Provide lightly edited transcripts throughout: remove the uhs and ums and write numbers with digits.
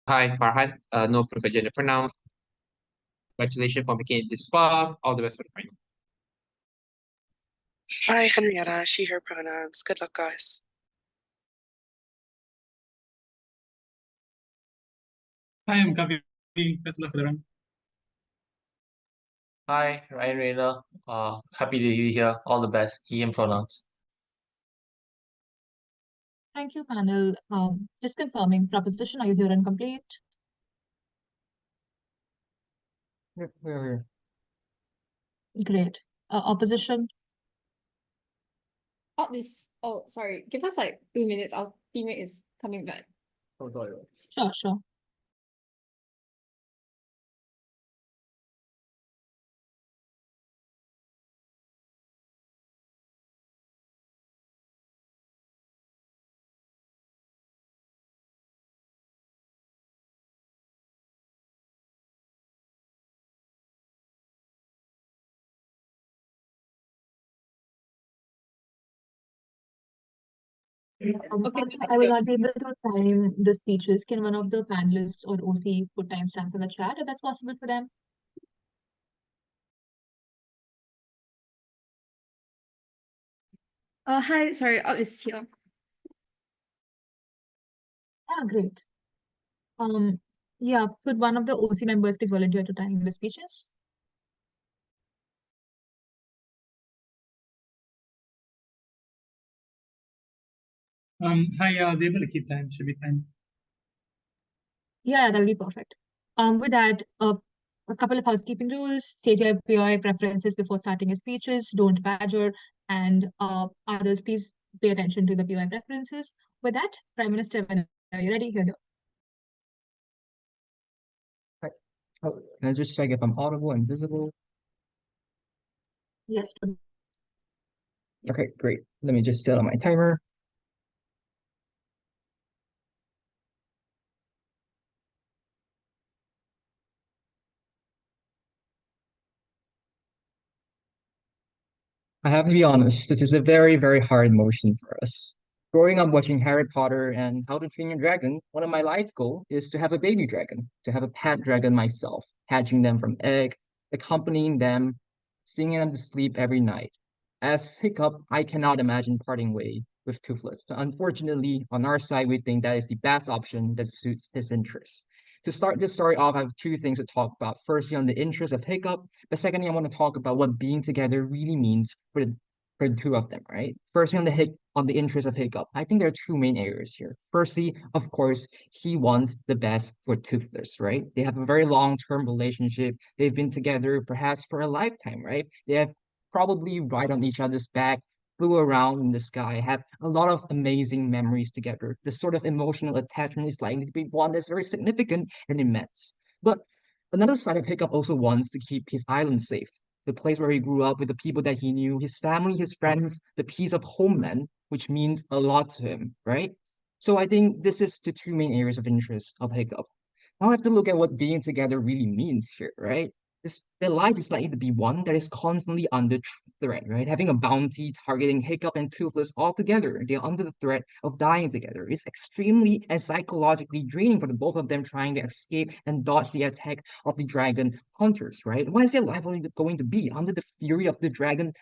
Hi, Farhad. No preferred gender pronoun. Congratulations for making it this far. All the best for the final. Hi, Henrietta. She, her pronouns. Good luck, guys. Hi, I'm Kavi. Best of luck for the run. Hi, Ryan Rayner. Happy to be here. All the best. He and pronouns. Thank you, panel. Just confirming, proposition, are you here and complete? We're here. Great. Opposition? Oh, sorry. Give us like 2 minutes. Our teammate is coming back. Oh, sorry. Sure. Okay. Also, I will not be able to time the speeches. Can one of the panelists or OC put timestamps in the chat if that's possible for them? Hi, sorry, is here. Great. Yeah, could one of the OC members please volunteer to time the speeches? Hi, they're able to keep time. Should be fine. Yeah, that'll be perfect. With that, a couple of housekeeping rules. State your POI preferences before starting your speeches. Don't badger, and others, please pay attention to the POI preferences. With that, Prime Minister, when are you ready? Here. Oh, can I just check if I'm audible and visible? Yes. Okay, great. Let me just set on my timer. I have to be honest, this is a very, very hard motion for us. Growing up watching Harry Potter and How to Train Your Dragon, one of my life goals is to have a baby dragon, to have a pet dragon myself, hatching them from egg, accompanying them, singing them to sleep every night. As Hiccup, I cannot imagine parting way with Toothless. So unfortunately, on our side, we think that is the best option that suits his interests. To start this story off, I have two things to talk about. Firstly, on the interest of Hiccup, but secondly, I want to talk about what being together really means for the two of them, right? Firstly, on the interest of Hiccup, I think there are two main areas here. Firstly, of course, he wants the best for Toothless, right? They have a very long-term relationship. They've been together perhaps for a lifetime, right? They have probably ride on each other's back, flew around in the sky, had a lot of amazing memories together. This sort of emotional attachment is likely to be one that's very significant and immense. But another side of Hiccup also wants to keep his island safe, the place where he grew up with the people that he knew, his family, his friends, the piece of homeland, which means a lot to him, right? So I think this is the two main areas of interest of Hiccup. Now I have to look at what being together really means here, right? Their life is likely to be one that is constantly under threat, right? Having a bounty targeting Hiccup and Toothless all together, they're under the threat of dying together. It's extremely and psychologically draining for the both of them trying to escape and dodge the attack of the dragon hunters, right? Why is their life only going to be under the fury of the dragon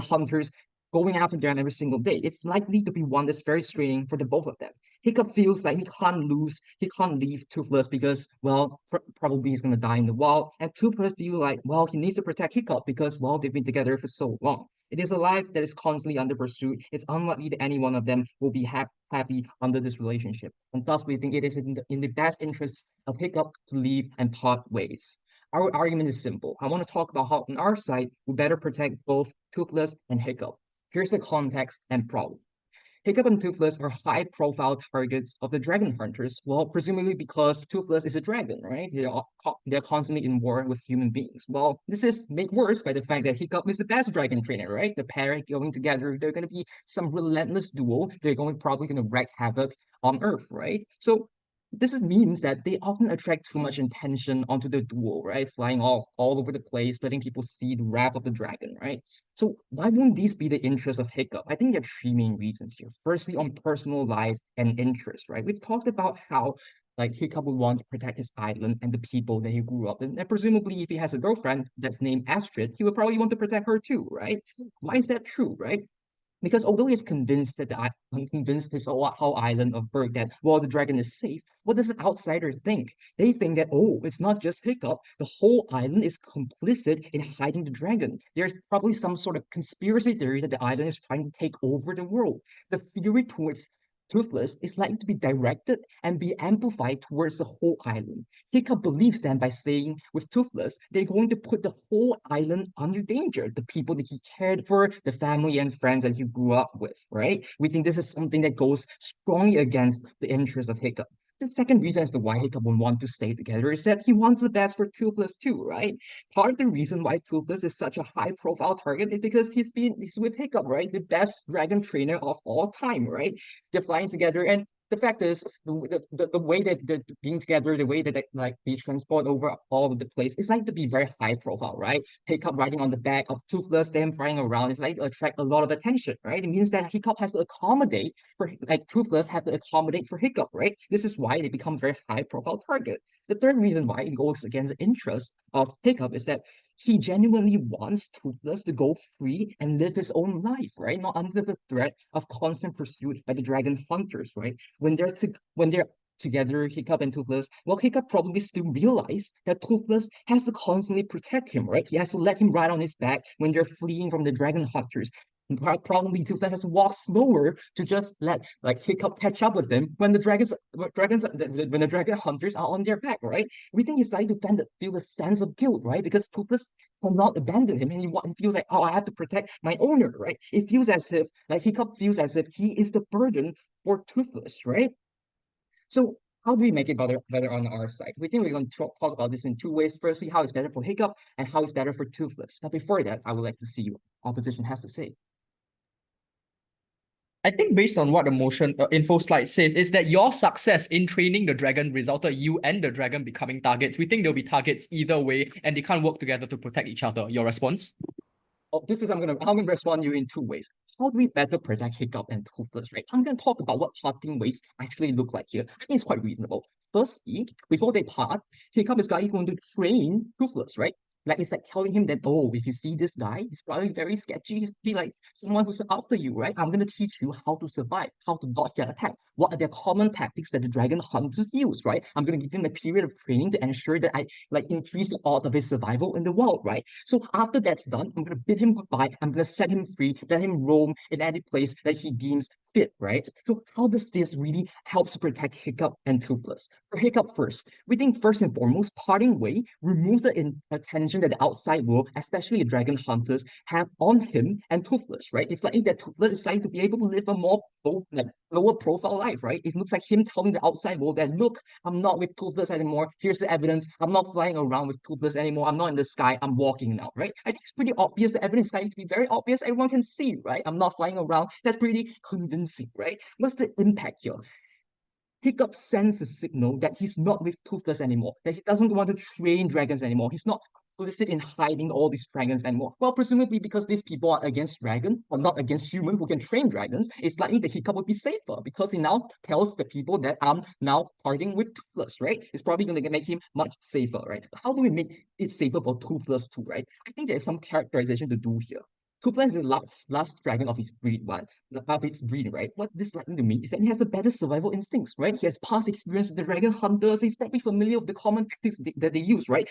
hunters going after them every single day? It's likely to be one that's very straining for the both of them. Hiccup feels like he can't leave Toothless because, well, probably he's gonna die in the wild. And Toothless feel like, well, he needs to protect Hiccup because, well, they've been together for so long. It is a life that is constantly under pursuit. It's unlikely that any one of them will be happy under this relationship. And thus, we think it is in the best interest of Hiccup to leave and part ways. Our argument is simple. I want to talk about how, on our side, we better protect both Toothless and Hiccup. Here's the context and problem. Hiccup and Toothless are high-profile targets of the dragon hunters, well, presumably because Toothless is a dragon, right? They're constantly in war with human beings. Well, this is made worse by the fact that Hiccup is the best dragon trainer, right? The pair going together, they're going to be some relentless duel. They're probably going to wreak havoc on Earth, right? So means that they often attract too much attention onto the duel, right? Flying all over the place, letting people see the wrath of the dragon, right? So why won't these be the interest of Hiccup? I think there are three main reasons here. Firstly, on personal life and interest, right? We've talked about how like Hiccup would want to protect his island and the people that he grew up in. And presumably, if he has a girlfriend that's named Astrid, he would probably want to protect her too, right? Why is that true, right? Because although he's convinced that convinced his whole island of Berk that, well, the dragon is safe, what does an outsider think? They think that, oh, it's not just Hiccup, the whole island is complicit in hiding the dragon. There's probably some sort of conspiracy theory that the island is trying to take over the world. The theory towards Toothless is likely to be directed and be amplified towards the whole island. Hiccup believes then by staying with Toothless, they're going to put the whole island under danger. The people that he cared for, the family and friends that he grew up with, right? We think this is something that goes strongly against the interests of Hiccup. The second reason as to why Hiccup would want to stay together is that he wants the best for Toothless too, right? Part of the reason why Toothless is such a high-profile target is because he's with Hiccup, right? The best dragon trainer of all time, right? They're flying together, and the fact is, the way that they're being together, the way that they transport over all of the place, it's like to be very high profile, right? Hiccup riding on the back of Toothless, them flying around, it's like to attract a lot of attention, right? It means that Hiccup has to accommodate for Toothless have to accommodate for Hiccup, right? This is why they become very high profile target. The third reason why it goes against the interest of Hiccup is that he genuinely wants Toothless to go free and live his own life, right? Not under the threat of constant pursuit by the dragon hunters, right? When they're together, Hiccup and Toothless, well, Hiccup probably still realize that Toothless has to constantly protect him, right? He has to let him ride on his back when they're fleeing from the dragon hunters. Probably Toothless has to walk slower to just let Hiccup catch up with them when the when the dragon hunters are on their back, right? We think he's like to feel a sense of guilt, right? Because Toothless cannot abandon him, and he feels like, oh, I have to protect my owner, right? It feels as if Hiccup feels as if he is the burden for Toothless, right? So how do we make it better on our side? We think we're going to talk about this in two ways. Firstly, how it's better for Hiccup and how it's better for Toothless. But before that, I would like to see what opposition has to say. I think based on what the Infoslide says is that your success in training the dragon resulted you and the dragon becoming targets. We think they'll be targets either way, and they can't work together to protect each other. Your response? Oh, I'm gonna respond to you in two ways. How do we better protect Hiccup and Toothless, right? I'm gonna talk about what parting ways actually look like here. I think it's quite reasonable. Firstly, before they part, Hiccup is going to train Toothless, right? It's like telling him that, oh, if you see this guy, he's probably very sketchy. He's be like someone who's after you, right? I'm gonna teach you how to survive, how to dodge their attack. What are their common tactics that the dragon hunters use, right? I'm gonna give him a period of training to ensure that I increase the odds of his survival in the wild, right? So after that's done, I'm gonna bid him goodbye. I'm gonna set him free, let him roam in any place that he deems fit, right? So how does this really help to protect Hiccup and Toothless? For Hiccup first, we think first and foremost, parting way, remove the attention that the outside world, especially the dragon hunters, have on him and Toothless, right? It's likely that Toothless is likely to be able to live a more lower profile life, right? It looks like him telling the outside world that, look, I'm not with Toothless anymore. Here's the evidence. I'm not flying around with Toothless anymore. I'm not in the sky. I'm walking now, right? I think it's pretty obvious. The evidence is going to be very obvious. Everyone can see, right? I'm not flying around. That's pretty convincing, right? What's the impact here? Hiccup sends a signal that he's not with Toothless anymore, that he doesn't want to train dragons anymore. He's not complicit in hiding all these dragons anymore. Well, presumably because these people are against dragon or not against human who can train dragons, it's likely that Hiccup would be safer because he now tells the people that I'm now parting with Toothless, right? It's probably going to make him much safer, right? But how do we make it safer for Toothless too, right? I think there's some characterization to do here. Toothless is the last dragon of his breed, right? What this likely to mean is that he has a better survival instincts, right? He has past experience with the dragon hunters. He's probably familiar with the common tactics that they use, right?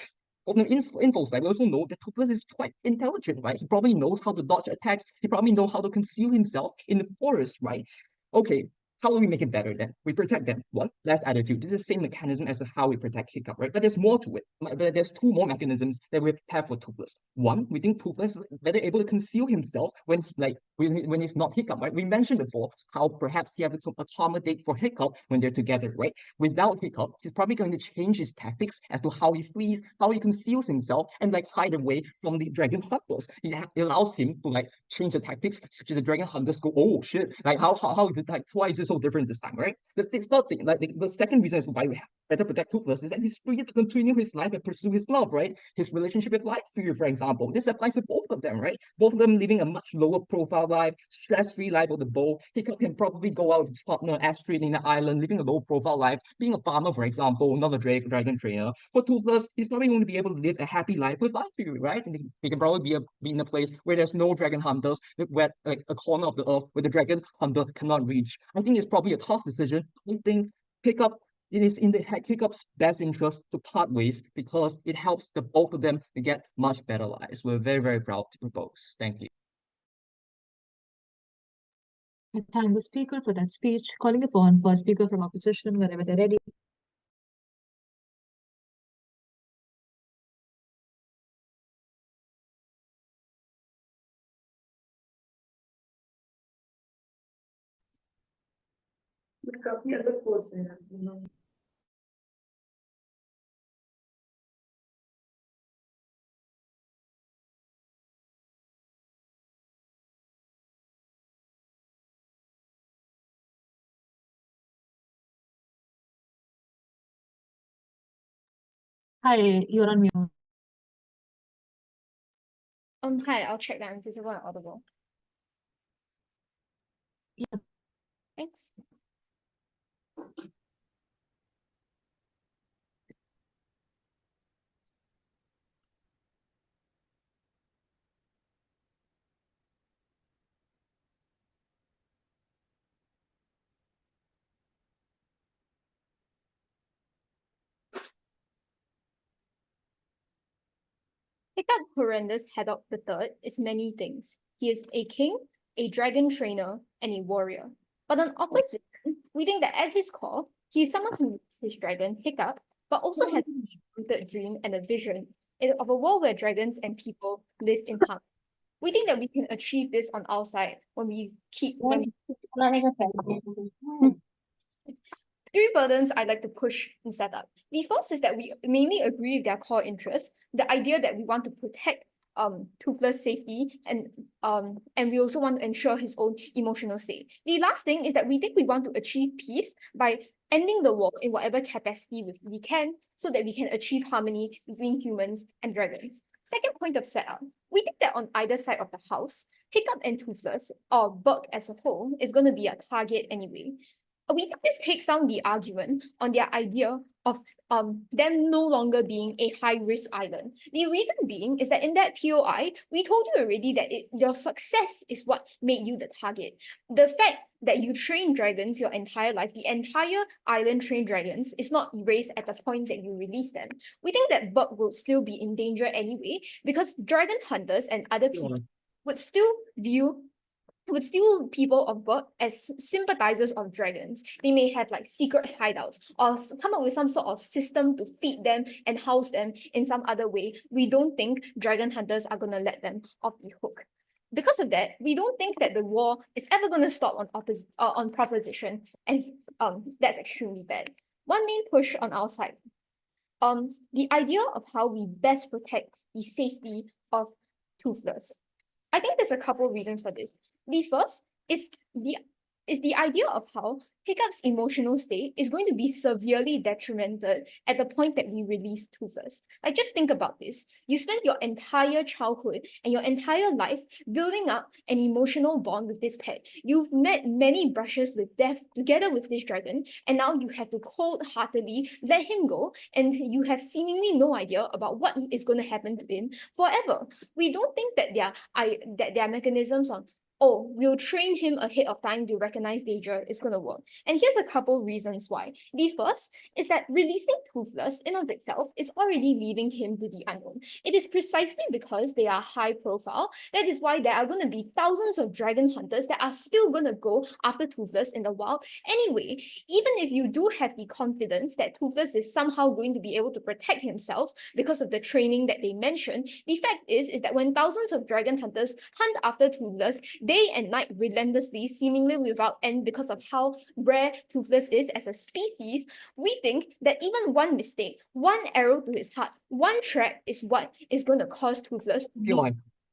On the info side, we also know that Toothless is quite intelligent, right? He probably knows how to dodge attacks. He probably knows how to conceal himself in the forest, right? Okay, how do we make it better then? We protect them. One, less attitude. This is the same mechanism as to how we protect Hiccup, right? But there's more to it. There's two more mechanisms that we have for Toothless. One, we think Toothless is better able to conceal himself when he's not Hiccup, right? We mentioned before how perhaps he has to accommodate for Hiccup when they're together, right? Without Hiccup, he's probably going to change his tactics as to how he flees, how he conceals himself, and hide away from the dragon hunters. It allows him to change the tactics such that the dragon hunters go, oh shit, how is it why is it so different this time, right? The third thing, the second reason is why we better protect Toothless is that he's free to continue his life and pursue his love, right? His relationship with Night Fury, for example. This applies to both of them, right? Both of them living a much lower profile life, stress-free life on the boat. Hiccup can probably go out with his partner Astrid in the island, living a low profile life, being a farmer, for example, not a dragon trainer. For Toothless, he's probably going to be able to live a happy life with Night Fury, right? And he can probably be in a place where there's no dragon hunters, where like a corner of the earth where the dragon hunter cannot reach. I think it's probably a tough decision. I think Hiccup, it is in the Hiccup's best interest to part ways because it helps the both of them to get much better lives. We're very, very proud to propose. Thank you. I thank the speaker for that speech, calling upon first speaker from opposition whenever they're ready. Hi, you're on mute. Hi, I'll check that I'm visible and audible. Yeah. Thanks. Hiccup Horrendous Haddock III is many things. He is a king, a dragon trainer, and a warrior. But on opposition, we think that at his core, he is someone who loves his dragon, Hiccup, but also has a deep-rooted dream and a vision of a world where dragons and people live in harmony. We think that we can achieve this on our side when we keep three burdens I'd like to push and set up. The first is that we mainly agree with their core interests, the idea that we want to protect Toothless safety and we also want to ensure his own emotional state. The last thing is that we think we want to achieve peace by ending the war in whatever capacity we can so that we can achieve harmony between humans and dragons. Second point of setup, we think that on either side of the house, Hiccup and Toothless, or Berk as a whole, is going to be a target anyway. We think this takes down the argument on their idea of them no longer being a high-risk island. The reason being is that in that POI, we told you already that your success is what made you the target. The fact that you train dragons your entire life, the entire island trained dragons, is not erased at the point that you release them. We think that Berk will still be in danger anyway because dragon hunters and other people would still people of Berk as sympathizers of dragons. They may have like secret hideouts or come up with some sort of system to feed them and house them in some other way. We don't think dragon hunters are going to let them off the hook. Because of that, we don't think that the war is ever going to stop on proposition, and that's extremely bad. One main push on our side, the idea of how we best protect the safety of Toothless. I think there's a couple reasons for this. The first is the idea of how Hiccup's emotional state is going to be severely detrimental at the point that we release Toothless. Like, just think about this. You spent your entire childhood and your entire life building up an emotional bond with this pet. You've met many brushes with death together with this dragon, and now you have to cold-heartedly let him go, and you have seemingly no idea about what is going to happen to him forever. We don't think that their mechanisms on we'll train him ahead of time to recognize danger is going to work. And here's a couple reasons why. The first is that releasing Toothless in of itself is already leaving him to the unknown. It is precisely because they are high profile. That is why there are going to be thousands of dragon hunters that are still going to go after Toothless in the wild anyway. Even if you do have the confidence that Toothless is somehow going to be able to protect himself because of the training that they mentioned, the fact is that when thousands of dragon hunters hunt after Toothless, day and night relentlessly, seemingly without end because of how rare Toothless is as a species, we think that even one mistake, one arrow to his heart, one trap is what is going to cause Toothless to be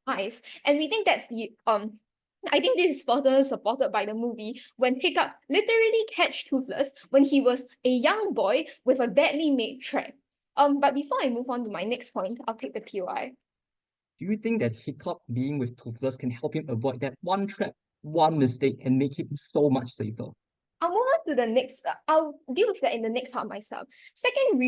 eyes. And we think that's the I think this is further supported by the movie when Hiccup literally catch Toothless when he was a young boy with a badly made trap. But before I move on to my next point, I'll take the POI. Do you think that Hiccup being with Toothless can help him avoid that one trap, one mistake, and make him so much safer? I'll move on to the next. I'll deal with that in the next part myself. Second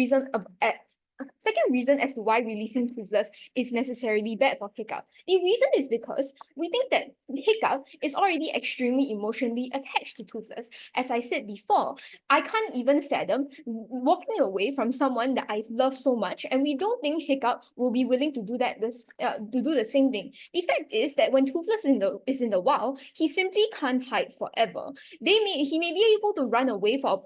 reason as to why releasing Toothless is necessarily bad for Hiccup. The reason is because we think that Hiccup is already extremely emotionally attached to Toothless. As I said before, I can't even fathom walking away from someone that I've loved so much, and we don't think Hiccup will be willing to do that. To do the same thing. The fact is that when Toothless is in the wild, he simply can't hide forever. He may be able to run away for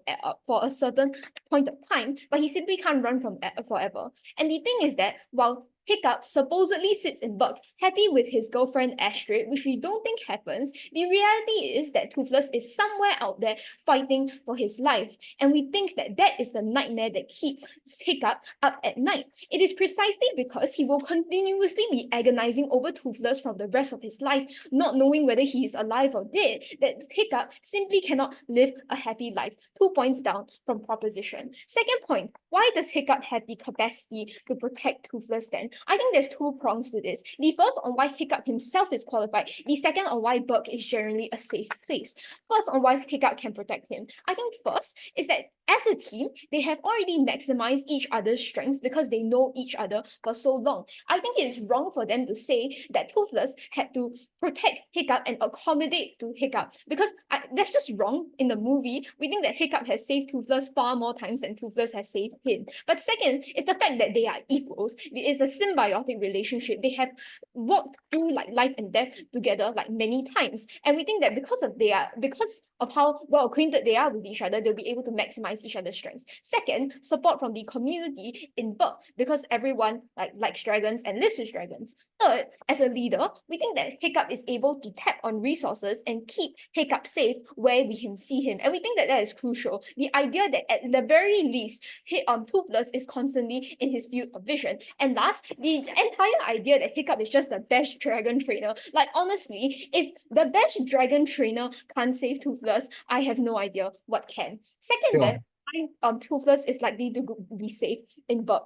a certain point of time, but he simply can't run from forever. And the thing is that while Hiccup supposedly sits in Berk, happy with his girlfriend Astrid, which we don't think happens, the reality is that Toothless is somewhere out there fighting for his life. And we think that that is the nightmare that keeps Hiccup up at night. It is precisely because he will continuously be agonizing over Toothless from the rest of his life, not knowing whether he is alive or dead, that Hiccup simply cannot live a happy life. 2 points down from proposition. Second point, why does Hiccup have the capacity to protect Toothless then? I think there's 2 prongs to this. The first on why Hiccup himself is qualified. The second on why Berk is generally a safe place. First on why Hiccup can protect him. I think first is that as a team, they have already maximized each other's strengths because they know each other for so long. I think it is wrong for them to say that Toothless had to protect Hiccup and accommodate to Hiccup because that's just wrong in the movie. We think that Hiccup has saved Toothless far more times than Toothless has saved him. But second is the fact that they are equals. It is a symbiotic relationship. They have walked through like life and death together like many times. And we think that because of how well acquainted they are with each other, they'll be able to maximize each other's strengths. Second, support from the community in Berk because everyone likes dragons and lives with dragons. Third, as a leader, we think that Hiccup is able to tap on resources and keep Hiccup safe where we can see him. And we think that that is crucial. The idea that at the very least, Toothless is constantly in his field of vision. And last, the entire idea that Hiccup is just the best dragon trainer. Like honestly, if the best dragon trainer can't save Toothless, I have no idea what can. Second, then, Toothless is likely to be safe in Berk.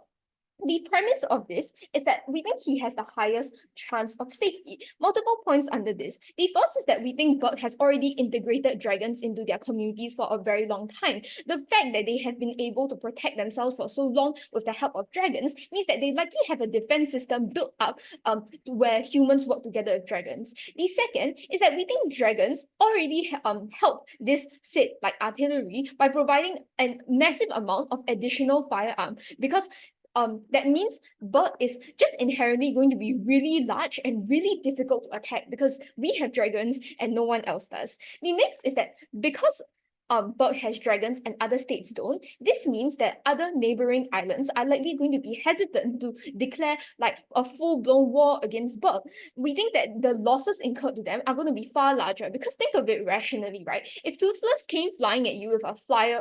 The premise of this is that we think he has the highest chance of safety. Multiple points under this. The first is that we think Berk has already integrated dragons into their communities for a very long time. The fact that they have been able to protect themselves for so long with the help of dragons means that they likely have a defense system built up where humans work together with dragons. The second is that we think dragons already help this said like artillery by providing a massive amount of additional firearm because that means Berk is just inherently going to be really large and really difficult to attack because we have dragons and no one else does. The next is that because Berk has dragons and other states don't, this means that other neighboring islands are likely going to be hesitant to declare like a full-blown war against Berk. We think that the losses incurred to them are going to be far larger because think of it rationally, right? If Toothless came flying at you with a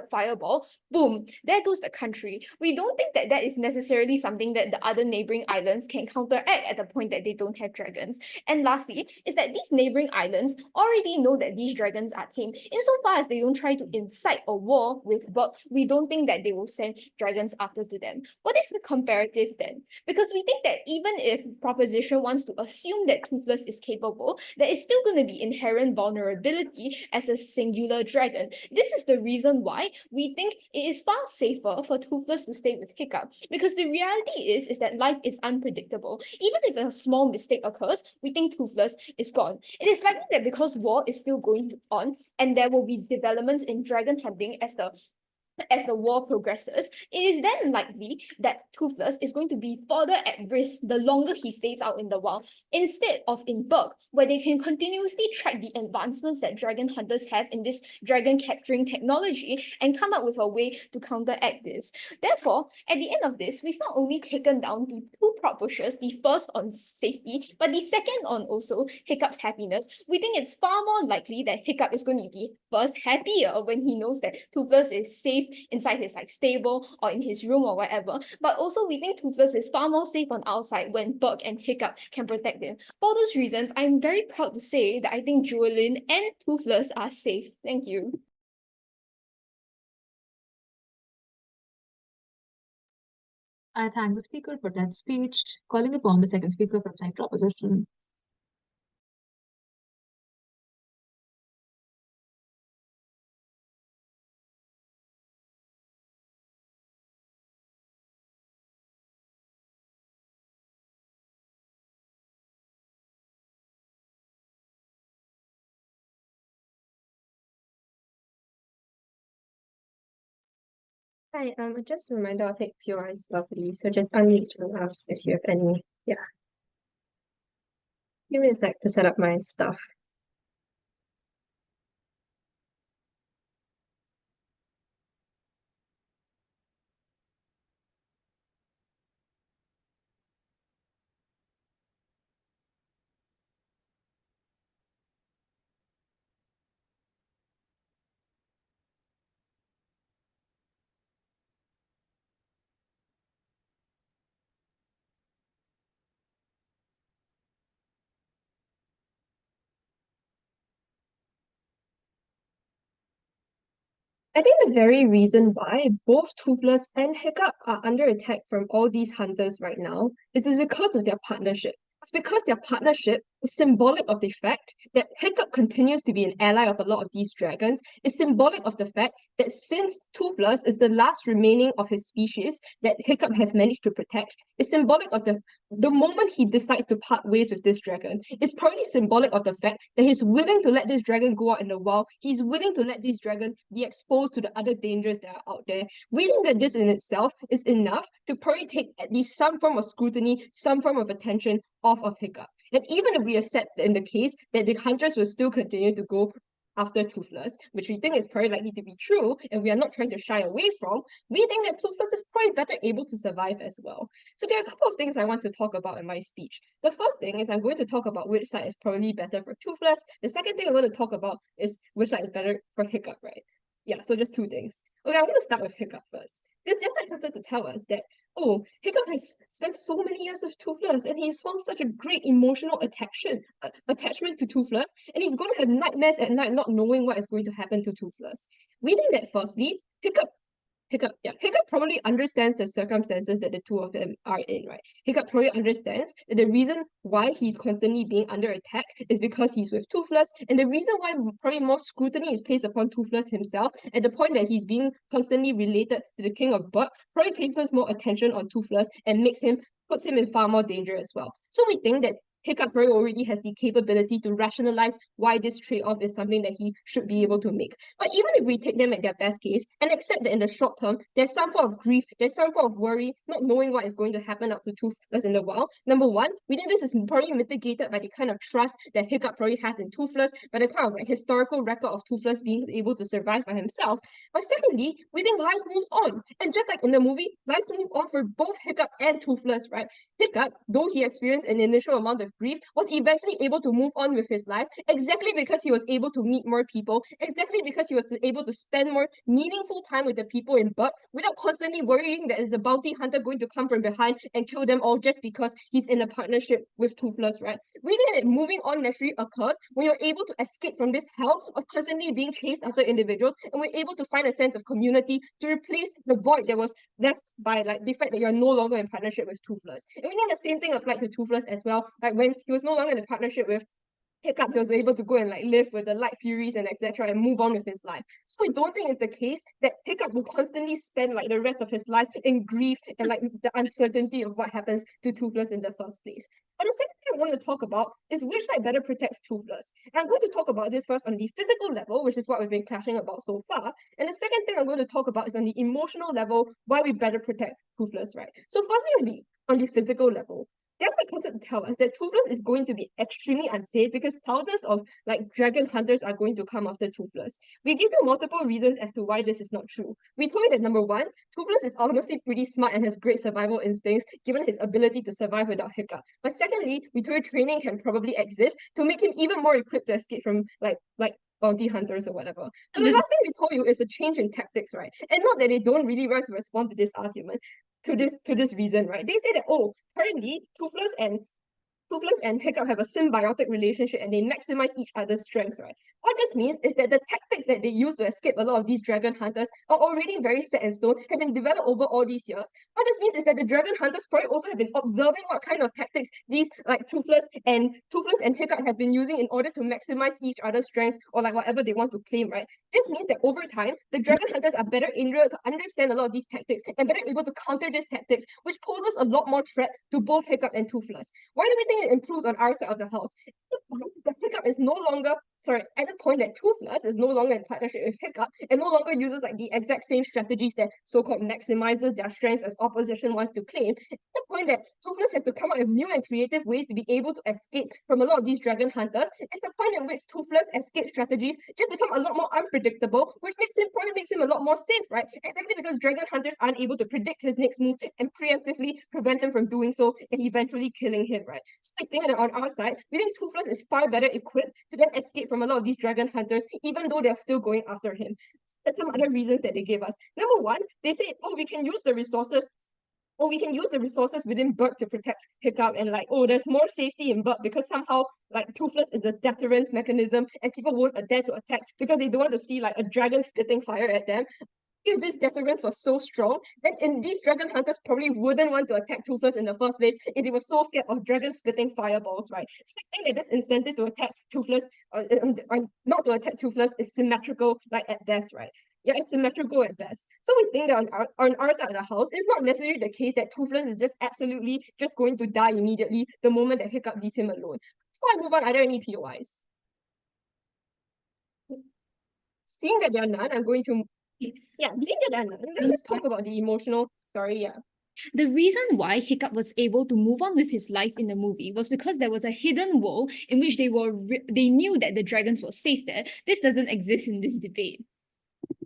fireball, boom, there goes the country. We don't think that that is necessarily something that the other neighboring islands can counteract at the point that they don't have dragons. And lastly, is that these neighboring islands already know that these dragons are tame. Insofar as they don't try to incite a war with Berk, we don't think that they will send dragons after to them. What is the comparative then? Because we think that even if proposition wants to assume that Toothless is capable, there is still going to be inherent vulnerability as a singular dragon. This is the reason why we think it is far safer for Toothless to stay with Hiccup. Because the reality is that life is unpredictable. Even if a small mistake occurs, we think Toothless is gone. It is likely that because war is still going on and there will be developments in dragon hunting as the war progresses, it is then likely that Toothless is going to be further at risk the longer he stays out in the wild, instead of in Berk, where they can continuously track the advancements that dragon hunters have in this dragon capturing technology and come up with a way to counteract this. Therefore, at the end of this, we've not only taken down the 2 prop pushes, the first on safety, but the second on also Hiccup's happiness. We think it's far more likely that Hiccup is going to be first happier when he knows that Toothless is safe safe inside his like stable or in his room or whatever. But also we think Toothless is far more safe on outside when Berk and Hiccup can protect him. For all those reasons, I'm very proud to say that I think Jewelin and Toothless are safe. Thank you. I thank the speaker for that speech, calling upon the second speaker for side proposition. Hi, just a reminder, I'll take POIs verbally, so just unmute and ask if you have any. Yeah. Give me a sec to set up my stuff. I think the very reason why both Toothless and Hiccup are under attack from all these hunters right now is because of their partnership. It's because their partnership is symbolic of the fact that Hiccup continues to be an ally of a lot of these dragons. It's symbolic of the fact that since Toothless is the last remaining of his species that Hiccup has managed to protect, it's symbolic of the moment he decides to part ways with this dragon. It's probably symbolic of the fact that he's willing to let this dragon go out in the wild. He's willing to let this dragon be exposed to the other dangers that are out there. We think that this in itself is enough to probably take at least some form of scrutiny, some form of attention off of Hiccup. And even if we accept in the case that the hunters will still continue to go after Toothless, which we think is probably likely to be true, and we are not trying to shy away from, we think that Toothless is probably better able to survive as well. So there are a couple of things I want to talk about in my speech. The first thing is I'm going to talk about which side is probably better for Toothless. The second thing I'm going to talk about is which side is better for Hiccup, right? Yeah, so just two things. Okay, I'm going to start with Hiccup first. This just to tell us that, oh, Hiccup has spent so many years with Toothless and he's formed such a great emotional attachment to Toothless, and he's going to have nightmares at night not knowing what is going to happen to Toothless. We think that firstly, Hiccup probably understands the circumstances that the two of them are in, right? Hiccup probably understands that the reason why he's constantly being under attack is because he's with Toothless, and the reason why probably more scrutiny is placed upon Toothless himself at the point that he's being constantly related to the King of Berk probably places more attention on Toothless and puts him in far more danger as well. So we think that Hiccup already has the capability to rationalize why this trade-off is something that he should be able to make. But even if we take them at their best case and accept that in the short term, there's some form of grief, there's some form of worry, not knowing what is going to happen up to Toothless in the wild. Number one, we think this is probably mitigated by the kind of trust that Hiccup probably has in Toothless, by the kind of like historical record of Toothless being able to survive by himself. But secondly, we think life moves on. And just like in the movie, life moves on for both Hiccup and Toothless, right? Hiccup, though he experienced an initial amount of grief, was eventually able to move on with his life exactly because he was able to meet more people, exactly because he was able to spend more meaningful time with the people in Berk without constantly worrying that there's a bounty hunter going to come from behind and kill them all just because he's in a partnership with Toothless, right? We think that moving on naturally occurs when you're able to escape from this hell of constantly being chased after individuals, and we're able to find a sense of community to replace the void that was left by like the fact that you're no longer in partnership with Toothless. And we think the same thing applied to Toothless as well. Like when he was no longer in a partnership with Hiccup, he was able to go and like live with the Night Furies and etc. and move on with his life. So we don't think it's the case that Hiccup will constantly spend like the rest of his life in grief and like the uncertainty of what happens to Toothless in the first place. But the second thing I want to talk about is which side better protects Toothless. And I'm going to talk about this first on the physical level, which is what we've been clashing about so far. And the second thing I'm going to talk about is on the emotional level, why we better protect Toothless, right? So firstly, on the physical level, there's a concept to tell us that Toothless is going to be extremely unsafe because thousands of like dragon hunters are going to come after Toothless. We give you multiple reasons as to why this is not true. We told you that number one, Toothless is honestly pretty smart and has great survival instincts given his ability to survive without Hiccup. But secondly, we told you training can probably exist to make him even more equipped to escape from like bounty hunters or whatever. But the last thing we told you is a change in tactics, right? And not that they don't really want to respond to this argument, to this reason, right? They say that, oh, currently Toothless and Hiccup have a symbiotic relationship and they maximize each other's strengths, right? What this means is that the tactics that they use to escape a lot of these dragon hunters are already very set in stone, have been developed over all these years. What this means is that the dragon hunters probably also have been observing what kind of tactics these like Toothless and Hiccup have been using in order to maximize each other's strengths or like whatever they want to claim, right? This means that over time, the dragon hunters are better able to understand a lot of these tactics and better able to counter these tactics, which poses a lot more threat to both Hiccup and Toothless. Why do we think it improves on our side of the house? The Hiccup is no longer, at the point that Toothless is no longer in partnership with Hiccup and no longer uses like the exact same strategies that so-called maximizes their strengths as opposition wants to claim. At the point that Toothless has to come up with new and creative ways to be able to escape from a lot of these dragon hunters, it's the point at which Toothless escape strategies just become a lot more unpredictable, which probably makes him a lot more safe, right? Exactly because dragon hunters aren't able to predict his next move and preemptively prevent him from doing so and eventually killing him, right? So I think that on our side, we think Toothless is far better equipped to then escape from a lot of these dragon hunters, even though they're still going after him. There's some other reasons that they give us. Number one, they say, oh, we can use the resources within Berk to protect Hiccup, and like, oh, there's more safety in Berk because somehow like Toothless is a deterrence mechanism and people won't dare to attack because they don't want to see like a dragon spitting fire at them. If this deterrence was so strong, then these dragon hunters probably wouldn't want to attack Toothless in the first place if they were so scared of dragon spitting fireballs, right? So I think that this incentive to attack Toothless, or not to attack Toothless, is symmetrical, like at best, right? Yeah, it's symmetrical at best. So we think that on our side of the house, it's not necessarily the case that Toothless is just absolutely just going to die immediately the moment that Hiccup leaves him alone. Before I move on, are there any POIs? Seeing that there are none, I'm going to seeing that there are none, let's just talk about the emotional. The reason why Hiccup was able to move on with his life in the movie was because there was a hidden world in which they knew that the dragons were safe there. This doesn't exist in this debate.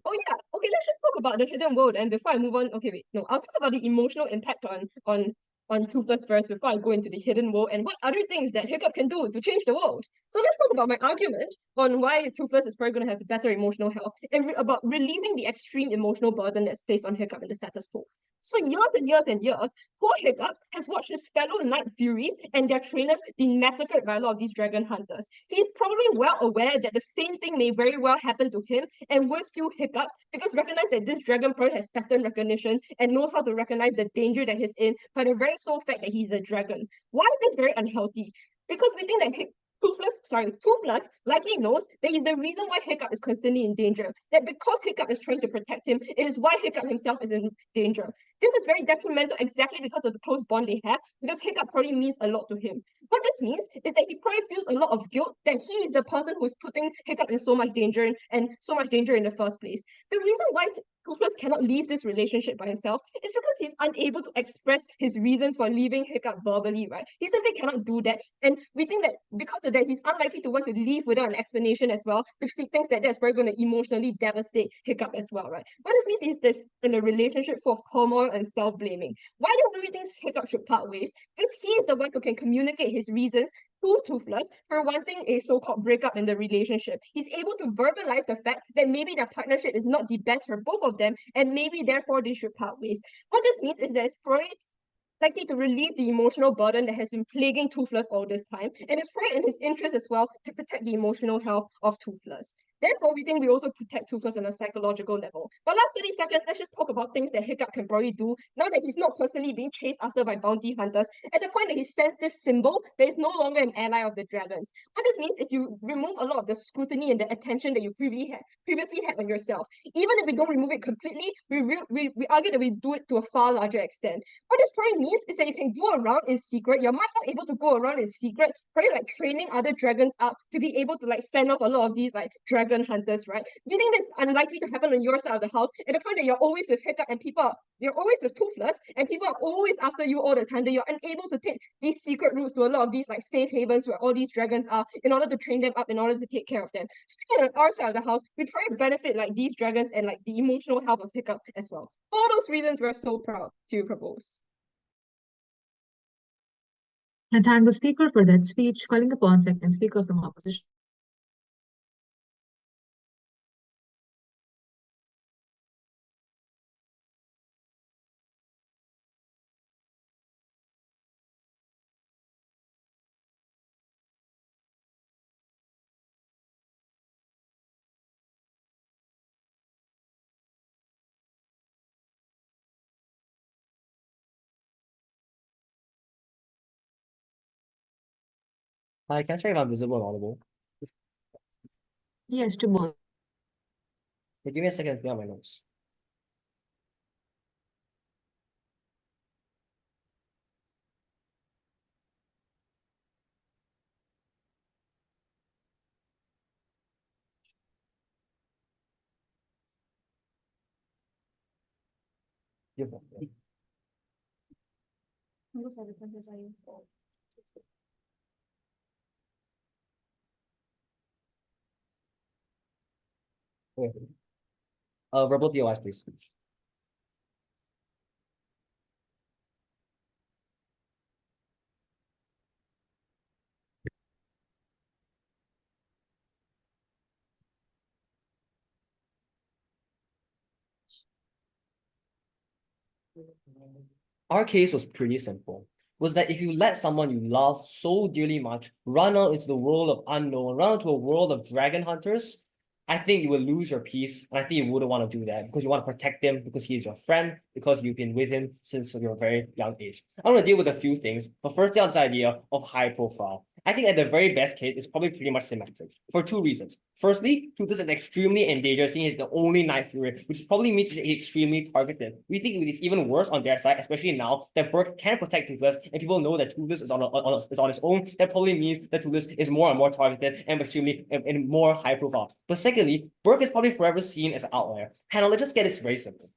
Oh yeah, okay, let's just talk about the hidden world. And before I move on, okay, wait, no, I'll talk about the emotional impact on Toothless first before I go into the hidden world and what other things that Hiccup can do to change the world. So let's talk about my argument on why Toothless is probably going to have better emotional health and about relieving the extreme emotional burden that's placed on Hiccup in the status quo. So years and years and years, poor Hiccup has watched his fellow Night Furies and their trainers being massacred by a lot of these dragon hunters. He's probably well aware that the same thing may very well happen to him and will still Hiccup because recognize that this dragon probably has pattern recognition and knows how to recognize the danger that he's in by the very sole fact that he's a dragon. Why is this very unhealthy? Because we think that Toothless likely knows that is the reason why Hiccup is constantly in danger. That because Hiccup is trying to protect him, it is why Hiccup himself is in danger. This is very detrimental exactly because of the close bond they have, because Hiccup probably means a lot to him. What this means is that he probably feels a lot of guilt that he is the person who's putting Hiccup in so much danger and so much danger in the first place. The reason why Toothless cannot leave this relationship by himself is because he's unable to express his reasons for leaving Hiccup verbally, right? He simply cannot do that. And we think that because of that, he's unlikely to want to leave without an explanation as well, because he thinks that that's probably going to emotionally devastate Hiccup as well, right? What this means is this in a relationship full of turmoil and self-blaming. Why do we think Hiccup should part ways? Because he is the one who can communicate his reasons to Toothless for wanting a so-called breakup in the relationship. He's able to verbalize the fact that maybe their partnership is not the best for both of them, and maybe therefore they should part ways. What this means is that it's probably likely to relieve the emotional burden that has been plaguing Toothless all this time, and it's probably in his interest as well to protect the emotional health of Toothless. Therefore, we think we also protect Toothless on a psychological level. But last 30 seconds, let's just talk about things that Hiccup can probably do now that he's not constantly being chased after by bounty hunters, at the point that he sends this symbol that is no longer an ally of the dragons. What this means is you remove a lot of the scrutiny and the attention that you previously had on yourself. Even if we don't remove it completely, we argue that we do it to a far larger extent. What this probably means is that you can go around in secret. You're much more able to go around in secret, probably like training other dragons up to be able to like fend off a lot of these like dragon hunters, right? Do you think that's unlikely to happen on your side of the house at the point that you're always with Hiccup and you're always with Toothless and people are always after you all the time, that you're unable to take these secret routes to a lot of these like safe havens where all these dragons are in order to train them up, in order to take care of them. So on our side of the house, we try to benefit like these dragons and like the emotional health of Hiccup as well. For all those reasons, we're so proud to propose. I thank the speaker for that speech, calling upon second speaker from opposition. Hi, can I check if I'm visible and audible? Yes, to both. Hey, give me a second to clear out my notes. Beautiful. Okay. Verbal POIs, please. Our case was pretty simple. Was that if you let someone you love so dearly much run out into the world of unknown, run into a world of dragon hunters, I think you will lose your peace, and I think you wouldn't want to do that because you want to protect him, because he is your friend, because you've been with him since your very young age. I want to deal with a few things, but firstly on this idea of high profile. I think at the very best case, it's probably pretty much symmetric for two reasons. Firstly, Toothless is extremely endangered, seeing he's the only Night Fury, which probably means he's extremely targeted. We think it's even worse on their side, especially now that Berk can protect Toothless, and people know that Toothless is on his own. That probably means that Toothless is more and more targeted and extremely and more high profile. But secondly, Berk is probably forever seen as an outlier. And let's just get this very simple.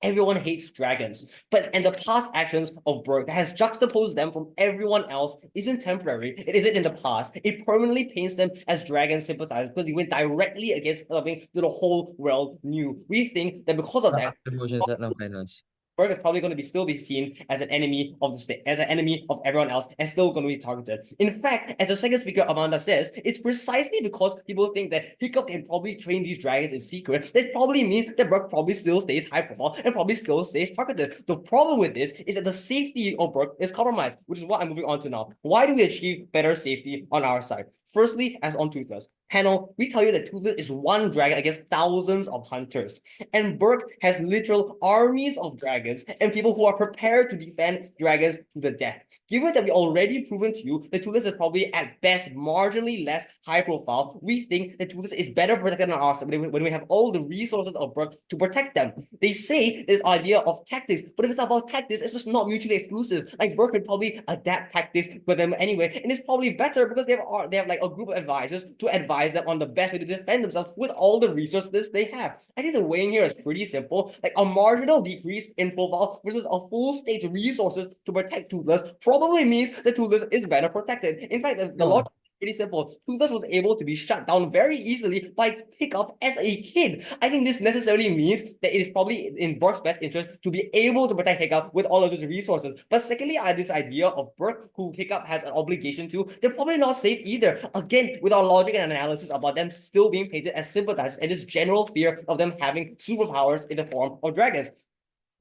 Everyone hates dragons, and the past actions of Berk that has juxtaposed them from everyone else isn't temporary. It isn't in the past. It permanently paints them as dragon sympathizers because they went directly against something that the whole world knew. We think that because of that, Emotions at ng finals. Berk is probably going to still be seen as an enemy of the state, as an enemy of everyone else, and still going to be targeted. In fact, as the second speaker Amanda says, it's precisely because people think that Hiccup can probably train these dragons in secret that probably means that Berk probably still stays high profile and probably still stays targeted. The problem with this is that the safety of Berk is compromised, which is what I'm moving on to now. Why do we achieve better safety on our side? Firstly, as on Toothless. Panel, we tell you that Toothless is one dragon against thousands of hunters, and Berk has literal armies of dragons and people who are prepared to defend dragons to the death. Given that we already proven to you that Toothless is probably at best marginally less high profile, we think that Toothless is better protected on our side when we have all the resources of Berk to protect them. They say this idea of tactics, but if it's about tactics, it's just not mutually exclusive. Like Berk could probably adapt tactics for them anyway, and it's probably better because they have like a group of advisors to advise them on the best way to defend themselves with all the resources they have. I think the weighing here is pretty simple. Like a marginal decrease in profile versus a full state's resources to protect Toothless probably means that Toothless is better protected. In fact, the logic pretty simple. Toothless was able to be shut down very easily by Hiccup as a kid. I think this necessarily means that it is probably in Berk's best interest to be able to protect Hiccup with all of his resources. But secondly, this idea of Berk, who Hiccup has an obligation to, they're probably not safe either. Again, with our logic and analysis about them still being painted as sympathizers and this general fear of them having superpowers in the form of dragons.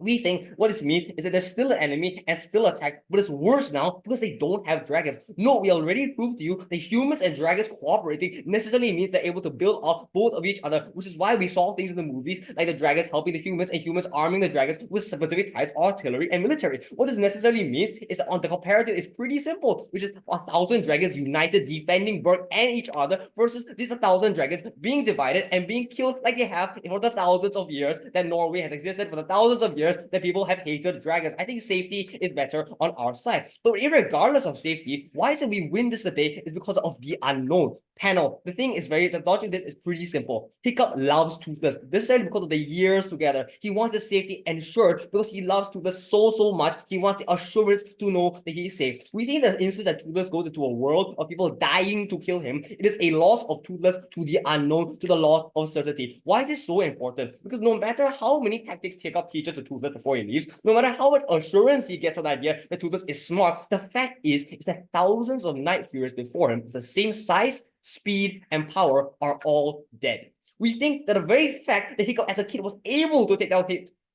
We think what this means is that there's still an enemy and still attack, but it's worse now because they don't have dragons. No, we already proved to you that humans and dragons cooperating necessarily means they're able to build up both of each other, which is why we saw things in the movies like the dragons helping the humans and humans arming the dragons with specific types of artillery and military. What this necessarily means is that on the comparative is pretty simple, which is 1,000 dragons united defending Berk and each other versus these 1,000 dragons being divided and being killed like they have for the thousands of years that Norway has existed, for the thousands of years that people have hated dragons. I think safety is better on our side. But regardless of safety, why is it we win this debate is because of the unknown. Panel, the logic of this is pretty simple. Hiccup loves Toothless, necessarily because of the years together. He wants his safety ensured because he loves Toothless so much. He wants the assurance to know that he is safe. We think the instance that Toothless goes into a world of people dying to kill him, it is a loss of Toothless to the unknown, to the loss of certainty. Why is this so important? Because no matter how many tactics Hiccup teaches to Toothless before he leaves, no matter how much assurance he gets from the idea that Toothless is smart, the fact is that thousands of Night Furies before him, the same size, speed, and power are all dead. We think that the very fact that Hiccup as a kid was able to take down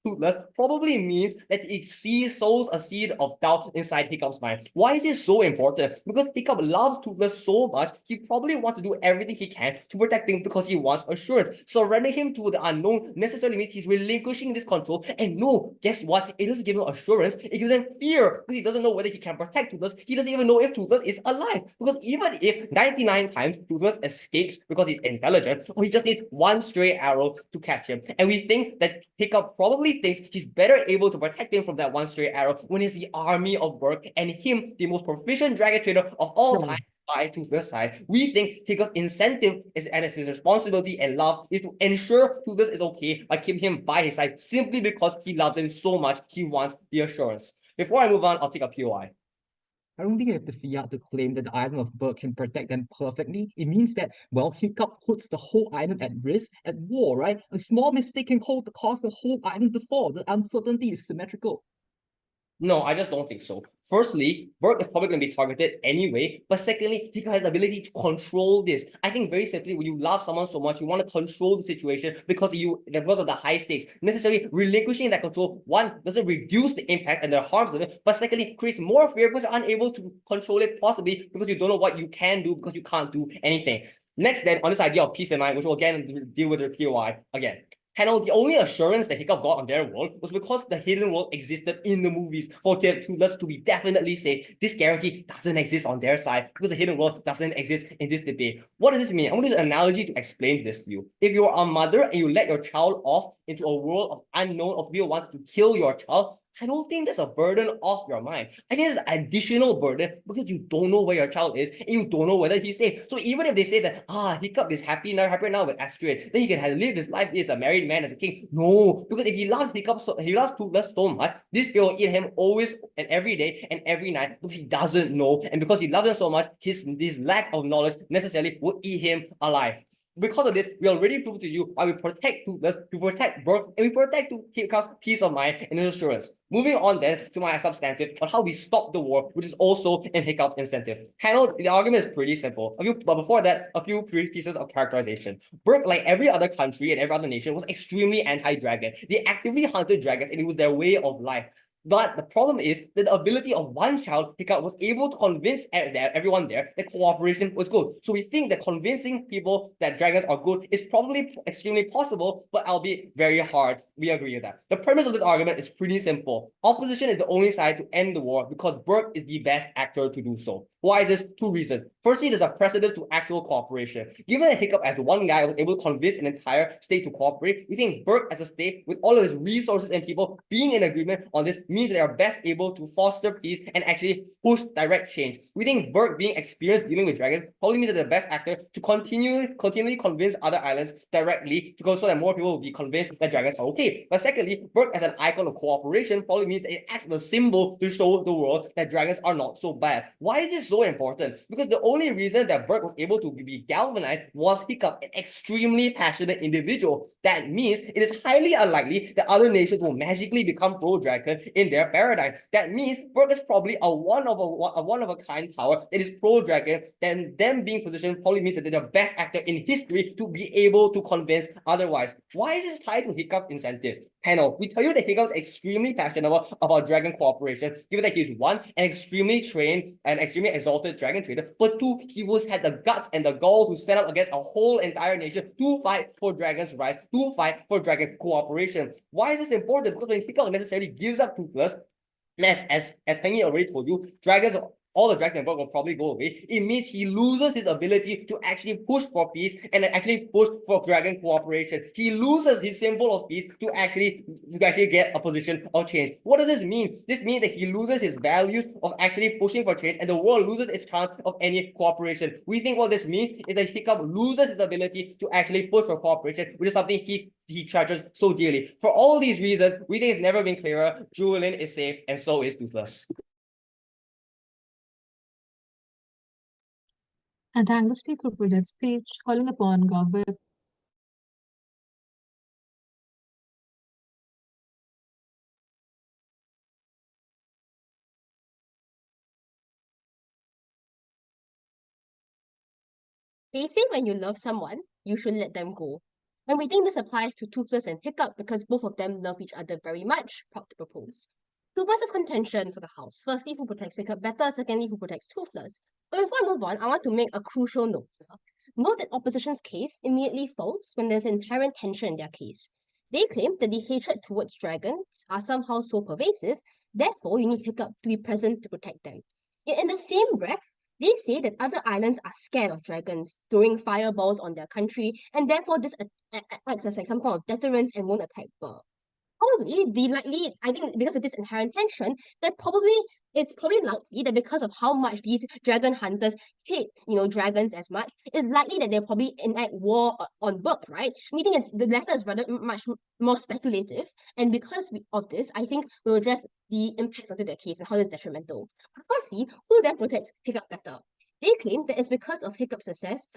Toothless probably means that it sows a seed of doubt inside Hiccup's mind. Why is it so important? Because Hiccup loves Toothless so much, he probably wants to do everything he can to protect him because he wants assurance. Surrendering him to the unknown necessarily means he's relinquishing this control. And no, guess what? It doesn't give him assurance, it gives him fear because he doesn't know whether he can protect Toothless. He doesn't even know if Toothless is alive. Because even if 99 times Toothless escapes because he's intelligent, or he just needs one stray arrow to catch him. And we think that Hiccup probably thinks he's better able to protect him from that one stray arrow when it's the army of Berk and him, the most proficient dragon trainer of all time, by Toothless side. We think Hiccup's incentive and his responsibility and love is to ensure Toothless is okay by keeping him by his side simply because he loves him so much, he wants the assurance. Before I move on, I'll take a POI. I don't think I have the fiat to claim that the island of Berk can protect them perfectly. It means that, well, Hiccup puts the whole island at risk, at war, right? A small mistake can cause the whole island to fall. The uncertainty is symmetrical. No, I just don't think so. Firstly, Berk is probably going to be targeted anyway. But secondly, Hiccup has the ability to control this. I think very simply, when you love someone so much, you want to control the situation because of the high stakes. Necessarily relinquishing that control, one, doesn't reduce the impact and the harms of it, but secondly, creates more fear because you're unable to control it, possibly because you don't know what you can do because you can't do anything. Next then, on this idea of peace in mind, which we'll again deal with the POI again. Panel, the only assurance that Hiccup got on their world was because the hidden world existed in the movies for Toothless to be definitely safe. This guarantee doesn't exist on their side because the hidden world doesn't exist in this debate. What does this mean? I'm going to use an analogy to explain this to you. If you're a mother and you let your child off into a world of unknown of people want to kill your child, I don't think that's a burden off your mind. I think it's an additional burden because you don't know where your child is and you don't know whether he's safe. So even if they say that, Hiccup is happier now with Astrid, then he can live his life as a married man, as a king. No, because if he loves Hiccup, he loves Toothless so much, this fear will eat him always and every day and every night because he doesn't know. And because he loves him so much, this lack of knowledge necessarily will eat him alive. Because of this, we already proved to you why we protect Toothless, we protect Berk, and we protect Hiccup's peace of mind and assurance. Moving on then to my substantive on how we stop the war, which is also in Hiccup's incentive. Panel, the argument is pretty simple. But before that, a few pieces of characterization. Berk, like every other country and every other nation, was extremely anti-dragon. They actively hunted dragons and it was their way of life. But the problem is that the ability of one child, Hiccup, was able to convince everyone there that cooperation was good. So we think that convincing people that dragons are good is probably extremely possible, but albeit very hard. We agree with that. The premise of this argument is pretty simple. Opposition is the only side to end the war because Berk is the best actor to do so. Why is this? Two reasons. Firstly, there's a precedent to actual cooperation. Given that Hiccup as one guy was able to convince an entire state to cooperate, we think Berk as a state, with all of his resources and people being in agreement on this, means they are best able to foster peace and actually push direct change. We think Berk being experienced dealing with dragons probably means that they're the best actor to continually convince other islands directly to go so that more people will be convinced that dragons are okay. But secondly, Berk as an icon of cooperation probably means that it acts as a symbol to show the world that dragons are not so bad. Why is this so important? Because the only reason that Berk was able to be galvanized was Hiccup, an extremely passionate individual. That means it is highly unlikely that other nations will magically become pro-dragon in their paradigm. That means Berk is probably a one of a kind power that is pro-dragon. Then them being positioned probably means that they're the best actor in history to be able to convince otherwise. Why is this tied to Hiccup's incentive? Panel, we tell you that Hiccup is extremely passionate about dragon cooperation, given that he's one, an extremely trained and extremely exalted dragon trader, but two, he had the guts and the gall to stand up against a whole entire nation to fight for dragon's rights, to fight for dragon cooperation. Why is this important? Because when Hiccup necessarily gives up Toothless, as Tangy already told you, all the dragons in Berk will probably go away. It means he loses his ability to actually push for peace and actually push for dragon cooperation. He loses his symbol of peace to actually get a position of change. What does this mean? This means that he loses his values of actually pushing for change and the world loses its chance of any cooperation. We think what this means is that Hiccup loses his ability to actually push for cooperation, which is something he treasures so dearly. For all these reasons, we think it's never been clearer. Julian is safe and so is Toothless. I thank the speaker for that speech, calling upon Governor. They say when you love someone, you should let them go. And we think this applies to Toothless and Hiccup because both of them love each other very much. Proud to propose. Two points of contention for the house. Firstly, who protects Hiccup better? Secondly, who protects Toothless? But before I move on, I want to make a crucial note here. Note that opposition's case immediately falls when there's inherent tension in their case. They claim that the hatred towards dragons are somehow so pervasive, therefore you need Hiccup to be present to protect them. Yet in the same breath, they say that other islands are scared of dragons, throwing fireballs on their country, and therefore this acts as like some kind of deterrence and won't attack Berk. I think because of this inherent tension, it's probably likely that because of how much these dragon hunters hate, dragons as much, it's likely that they'll probably enact war on Berk, right? We think the latter is rather much more speculative, and because of this, I think we'll address the impacts onto their case and how this is detrimental. Firstly, who then protects Hiccup better? They claim that it's because of Hiccup's success,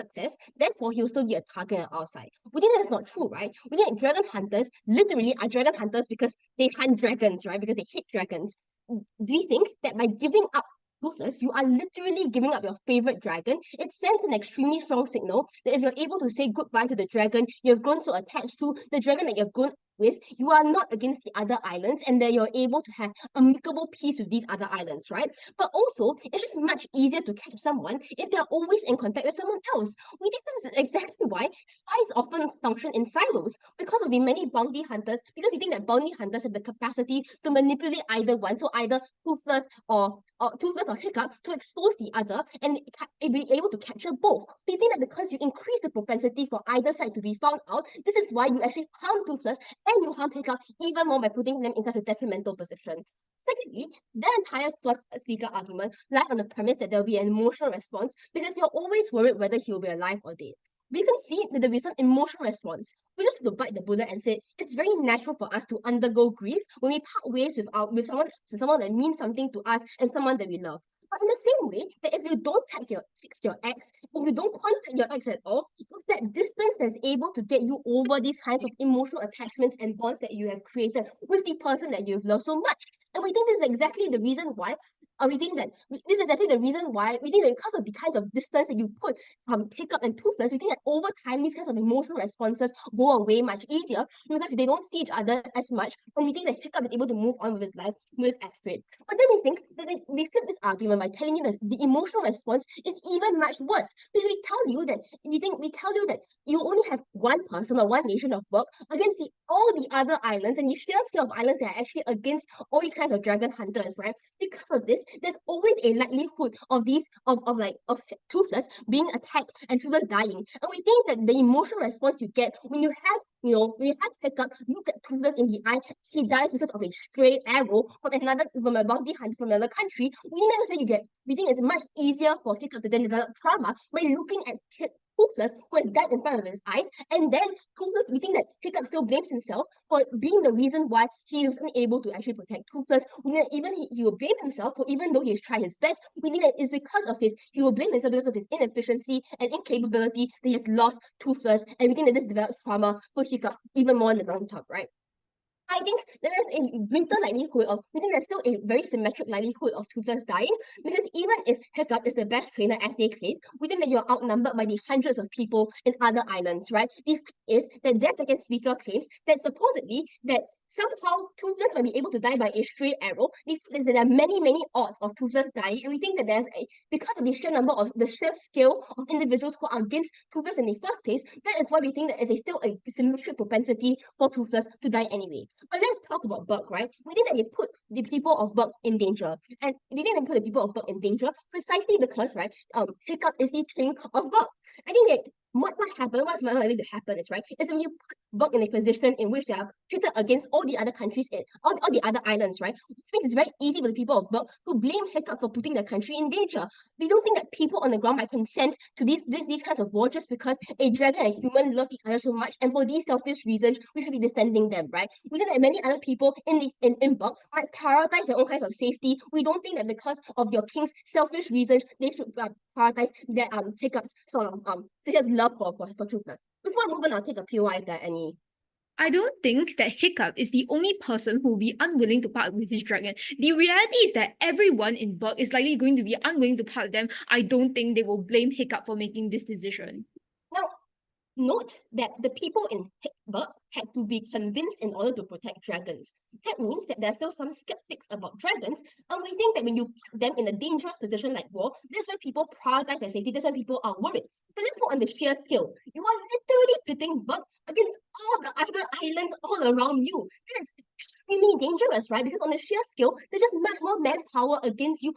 therefore he will still be a target on our side. We think that's not true, right? We think dragon hunters literally are dragon hunters because they hunt dragons, right? Because they hate dragons. Do you think that by giving up Toothless, you are literally giving up your favorite dragon? It sends an extremely strong signal that if you're able to say goodbye to the dragon you have grown so attached to, the dragon that you've grown with, you are not against the other islands and that you're able to have amicable peace with these other islands, right? But also, it's just much easier to catch someone if they're always in contact with someone else. We think this is exactly why spies often function in silos because of the many bounty hunters, because we think that bounty hunters have the capacity to manipulate either one, so either Toothless or Hiccup, to expose the other and be able to capture both. We think that because you increase the propensity for either side to be found out, this is why you actually harm Toothless and you harm Hiccup even more by putting them in such a detrimental position. Secondly, their entire first speaker argument lies on the premise that there will be an emotional response because you're always worried whether he will be alive or dead. We can see that there will be some emotional response. We just have to bite the bullet and say it's very natural for us to undergo grief when we part ways with someone that means something to us and someone that we love. But in the same way, that if you don't text your ex, if you don't contact your ex at all, that distance is able to get you over these kinds of emotional attachments and bonds that you have created with the person that you've loved so much. And we think this is exactly the reason why we think that because of the kinds of distance that you put Hiccup and Toothless, we think that over time these kinds of emotional responses go away much easier because they don't see each other as much, and we think that Hiccup is able to move on with his life with Astrid. But then we think that we flip this argument by telling you that the emotional response is even much worse because we tell you that you only have one person or one nation of Berk against all the other islands, and the sheer scale of islands that are actually against all these kinds of dragon hunters, right? Because of this, there's always a likelihood of Toothless being attacked and Toothless dying. And we think that the emotional response you get when you have Hiccup look at Toothless in the eye, he dies because of a stray arrow from a bounty hunter from another country. We think it's much easier for Hiccup to then develop trauma by looking at Toothless, who has died in front of his eyes, and then Toothless, we think that Hiccup still blames himself for being the reason why he was unable to actually protect Toothless. He will blame himself for, even though he has tried his best, we think that it's because of he will blame himself because of his inefficiency and incapability that he has lost Toothless, and we think that this develops trauma for Hiccup even more in the long term, right? I think that there's a greater likelihood we think there's still a very symmetric likelihood of Toothless dying, because even if Hiccup is the best trainer as they claim, we think that you're outnumbered by the hundreds of people in other islands, right? The fact is that their second speaker claims that supposedly that somehow Toothless might be able to die by a stray arrow. The fact is that there are many, many odds of Toothless dying, and we think that because of the sheer scale of individuals who are against Toothless in the first place, that is why we think that there's still a symmetric propensity for Toothless to die anyway. But let's talk about Berk, right? We think that they put the people of Berk in danger. And we think they put the people of Berk in danger precisely because, right, Hiccup is the king of Berk. I think that what's more likely to happen is, right, is when you put Berk in a position in which they are pitted against all the other countries and all the other islands, right? Which means it's very easy for the people of Berk to blame Hiccup for putting their country in danger. We don't think that people on the ground might consent to these kinds of war just because a dragon and a human love each other so much, and for these selfish reasons, we should be defending them, right? We think that many other people in Berk might prioritize their own kinds of safety. We don't think that because of your king's selfish reasons, they should prioritize their Hiccup's sort of love for Toothless. Before I move on, I'll take a POI if there are any. I don't think that Hiccup is the only person who will be unwilling to part with his dragon. The reality is that everyone in Berk is likely going to be unwilling to part with them. I don't think they will blame Hiccup for making this decision. Now, Note that the people in Berk had to be convinced in order to protect dragons. That means that there's still some skeptics about dragons, and we think that when you put them in a dangerous position like war, that's when people prioritize their safety, that's when people are worried. But let's go on the sheer scale. You are literally pitting Berk against all the other islands all around you. That is extremely dangerous, right? Because on the sheer scale, there's just much more manpower against you,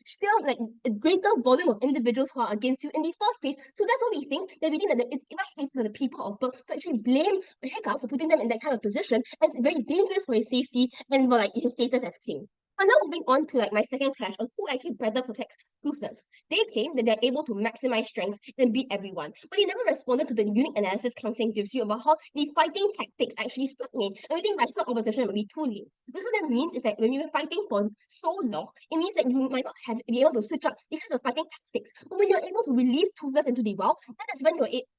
still like a greater volume of individuals who are against you in the first place. So that's what we think that it's much easier for the people of Berk to actually blame Hiccup for putting them in that kind of position, and it's very dangerous for his safety and for like his status as king. But now moving on to like my second clash on who actually better protects Toothless. They claim that they're able to maximize strengths and beat everyone, but they never responded to the unique analysis counseling gives you about how the fighting tactics actually stagnate. And we think by third opposition will be too late. Because what that means is that when you've been fighting for so long, it means that you might not be able to switch up the kinds of fighting tactics. But when you're able to release Toothless into the wild, that is when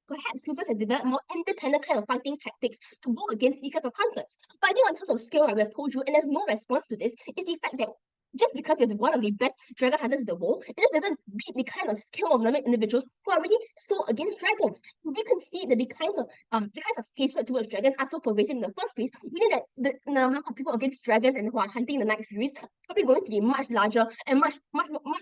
perhaps Toothless has developed more independent kind of fighting tactics to go against these kinds of hunters. But I think on terms of skill, we have told you, and there's no response to this, is the fact that just because you're one of the best dragon hunters in the world, it just doesn't beat the kind of skill of number individuals who are really so against dragons. You can see that the kinds of hatred towards dragons are so pervasive in the first place. We know that the number of people against dragons and who are hunting the Night Furies are probably going to be much larger and much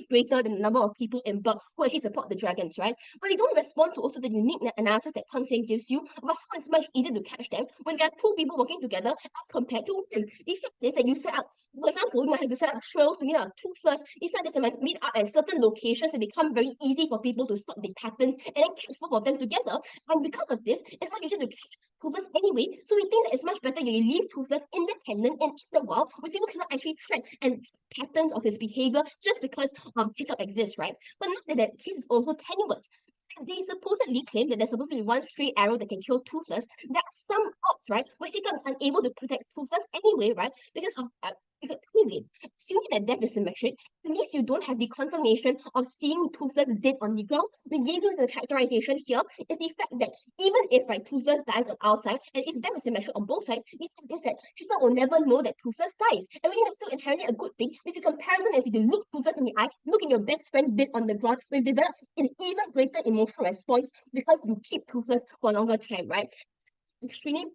greater than the number of people in Berk who actually support the dragons, right? But they don't respond to also the unique analysis that Kang gives you about how it's much easier to catch them when there are two people working together as compared to one. The fact is that you set up, for example, you might have to set up trails to meet up Toothless. The fact is they might meet up at certain locations that become very easy for people to spot the patterns and then catch both of them together. And because of this, it's not easy to catch Toothless anyway. So we think that it's much better you leave Toothless independent and in the wild where people cannot actually track and patterns of his behavior just because Hiccup exists, right? But not that case is also tenuous. They supposedly claim that there's supposed to be one stray arrow that can kill Toothless. That's some odds, right? Where Hiccup is unable to protect Toothless anyway, right? Because anyway, assuming that death is symmetric, at least you don't have the confirmation of seeing Toothless dead on the ground. We gave you the characterization here is the fact that even if Toothless dies on our side, and if death is symmetric on both sides, the fact is that Hiccup will never know that Toothless dies. And we think that's still entirely a good thing, because the comparison is if you look Toothless in the eye, look at your best friend dead on the ground, we've developed an even greater emotional response because you keep Toothless for a longer time, right? Extremely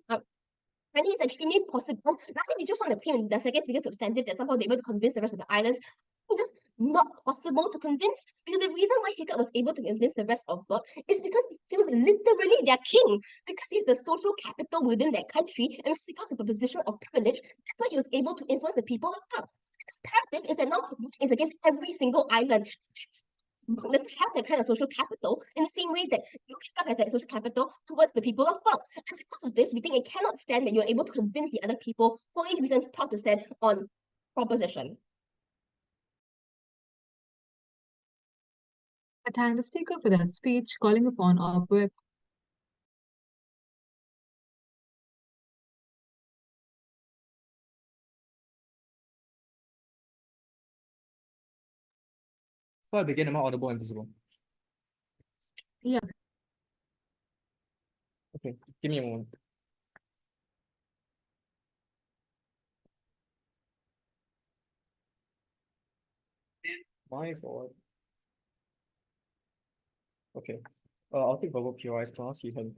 I think it's extremely possible. Last time, they just want to claim in the second speaker substantive that somehow they were able to convince the rest of the islands. It's just not possible to convince, because the reason why Hiccup was able to convince the rest of Berk is because he was literally their king, because he's the social capital within that country, and because of a position of privilege, that's why he was able to influence the people of Berk. The comparative is that now it's against every single island. Let's have that kind of social capital in the same way that you Hiccup has that social capital towards the people of Berk. And because of this, we think it cannot stand that you're able to convince the other people for any reasons proud to stand on proposition. I thank the speaker for that speech, calling upon our poet. Before I begin, am I audible and visible? Yeah. Okay, give me a moment. My God. Okay. I'll take verbal POI's class, you can.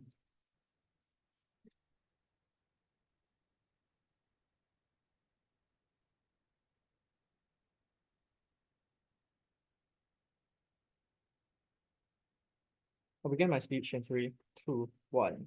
I'll begin my speech in 3, 2, 1.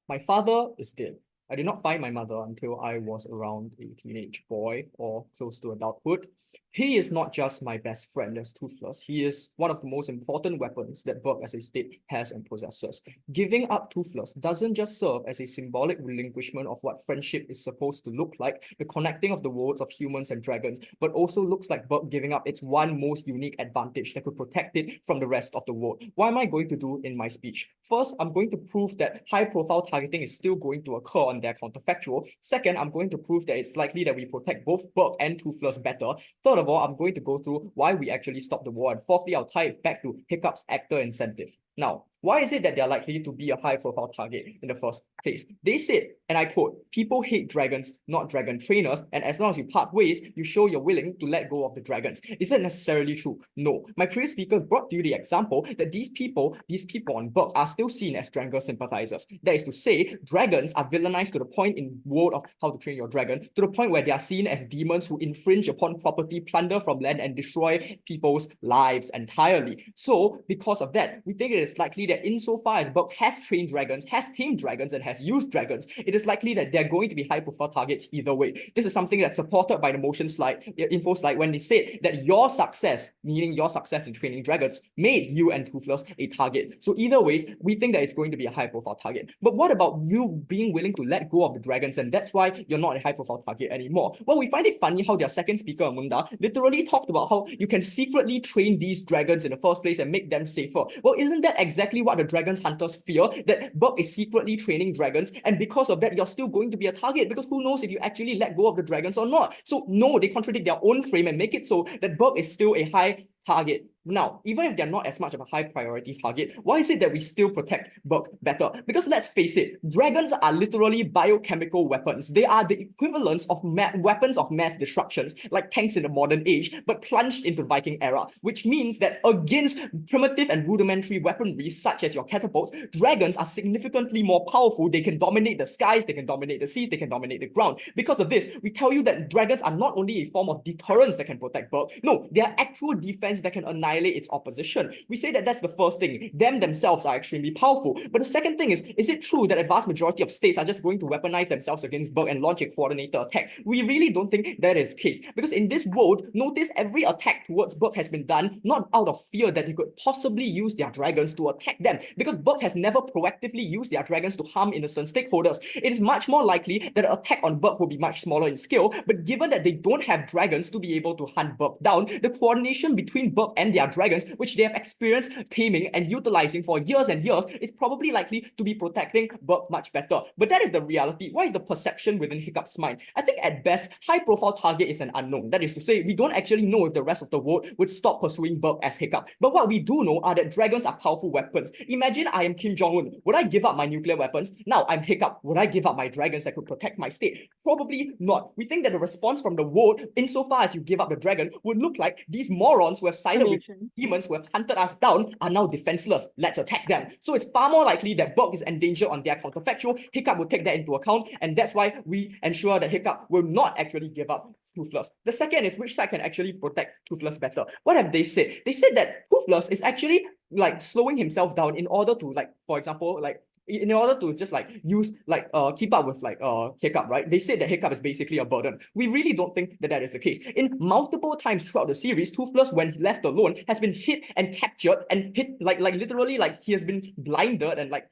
My father is dead. I did not find my mother until I was around a teenage boy or close to adulthood. He is not just my best friend as Toothless. He is one of the most important weapons that Berk as a state has and possesses. Giving up Toothless doesn't just serve as a symbolic relinquishment of what friendship is supposed to look like, the connecting of the worlds of humans and dragons, but also looks like Berk giving up its one most unique advantage that could protect it from the rest of the world. What am I going to do in my speech? First, I'm going to prove that high-profile targeting is still going to occur on their counterfactual. Second, I'm going to prove that it's likely that we protect both Berk and Toothless better. Third of all, I'm going to go through why we actually stopped the war. And fourthly, I'll tie it back to Hiccup's actor incentive. Now, Why is it that they're likely to be a high-profile target in the first place? They said, and I quote, "People hate dragons, not dragon trainers, and as long as you part ways, you show you're willing to let go of the dragons." Is that necessarily true? No. My previous speakers brought to you the example that these people on Berk are still seen as dragon sympathizers. That is to say, dragons are villainized to the point in World of How to Train Your Dragon, to the point where they are seen as demons who infringe upon property, plunder from land, and destroy people's lives entirely. So, because of that, we think it is likely that insofar as Berk has trained dragons, has tamed dragons, and has used dragons, it is likely that they're going to be high-profile targets either way. This is something that's supported by the info slide when they said that your success, meaning your success in training dragons, made you and Toothless a target. So either ways, we think that it's going to be a high-profile target. But what about you being willing to let go of the dragons, and that's why you're not a high-profile target anymore? Well, we find it funny how their second speaker, Amunda, literally talked about how you can secretly train these dragons in the first place and make them safer. Well, isn't that exactly what the dragons hunters fear? That Berk is secretly training dragons, and because of that, you're still going to be a target, because who knows if you actually let go of the dragons or not. So no, they contradict their own frame and make it so that Berk is still a high target. Now, even if they're not as much of a high priority target, why is it that we still protect Berk better? Because let's face it, dragons are literally biochemical weapons. They are the equivalents of weapons of mass destructions, like tanks in the modern age, but plunged into the Viking era, which means that against primitive and rudimentary weaponry, such as your catapults, dragons are significantly more powerful. They can dominate the skies, they can dominate the seas, they can dominate the ground. Because of this, we tell you that dragons are not only a form of deterrence that can protect Berk, no, they are actual defense that can annihilate its opposition. We say that that's the first thing. Them themselves are extremely powerful. But the second thing is it true that a vast majority of states are just going to weaponize themselves against Berk and launch a coordinated attack? We really don't think that is the case. Because in this world, notice every attack towards Berk has been done not out of fear that they could possibly use their dragons to attack them. Because Berk has never proactively used their dragons to harm innocent stakeholders. It is much more likely that an attack on Berk will be much smaller in scale, but given that they don't have dragons to be able to hunt Berk down, the coordination between Berk and their dragons, which they have experienced taming and utilizing for years and years, is probably likely to be protecting Berk much better. But that is the reality. What is the perception within Hiccup's mind? I think at best, high-profile target is an unknown. That is to say, we don't actually know if the rest of the world would stop pursuing Berk as Hiccup. But what we do know are that dragons are powerful weapons. Imagine I am Kim Jong-un. Would I give up my nuclear weapons? Now I'm Hiccup. Would I give up my dragons that could protect my state? Probably not. We think that the response from the world, insofar as you give up the dragon, would look like these morons who have sided with demons who have hunted us down are now defenseless. Let's attack them. So it's far more likely that Berk is endangered on their counterfactual. Hiccup will take that into account, and that's why we ensure that Hiccup will not actually give up Toothless. The second is which side can actually protect Toothless better. What have they said? They said that Toothless is actually like slowing himself down in order to, like, for example, like in order to just like use like keep up with like Hiccup, right? They said that Hiccup is basically a burden. We really don't think that that is the case. In multiple times throughout the series, Toothless, when left alone, has been hit and captured and hit like literally like he has been blinded and like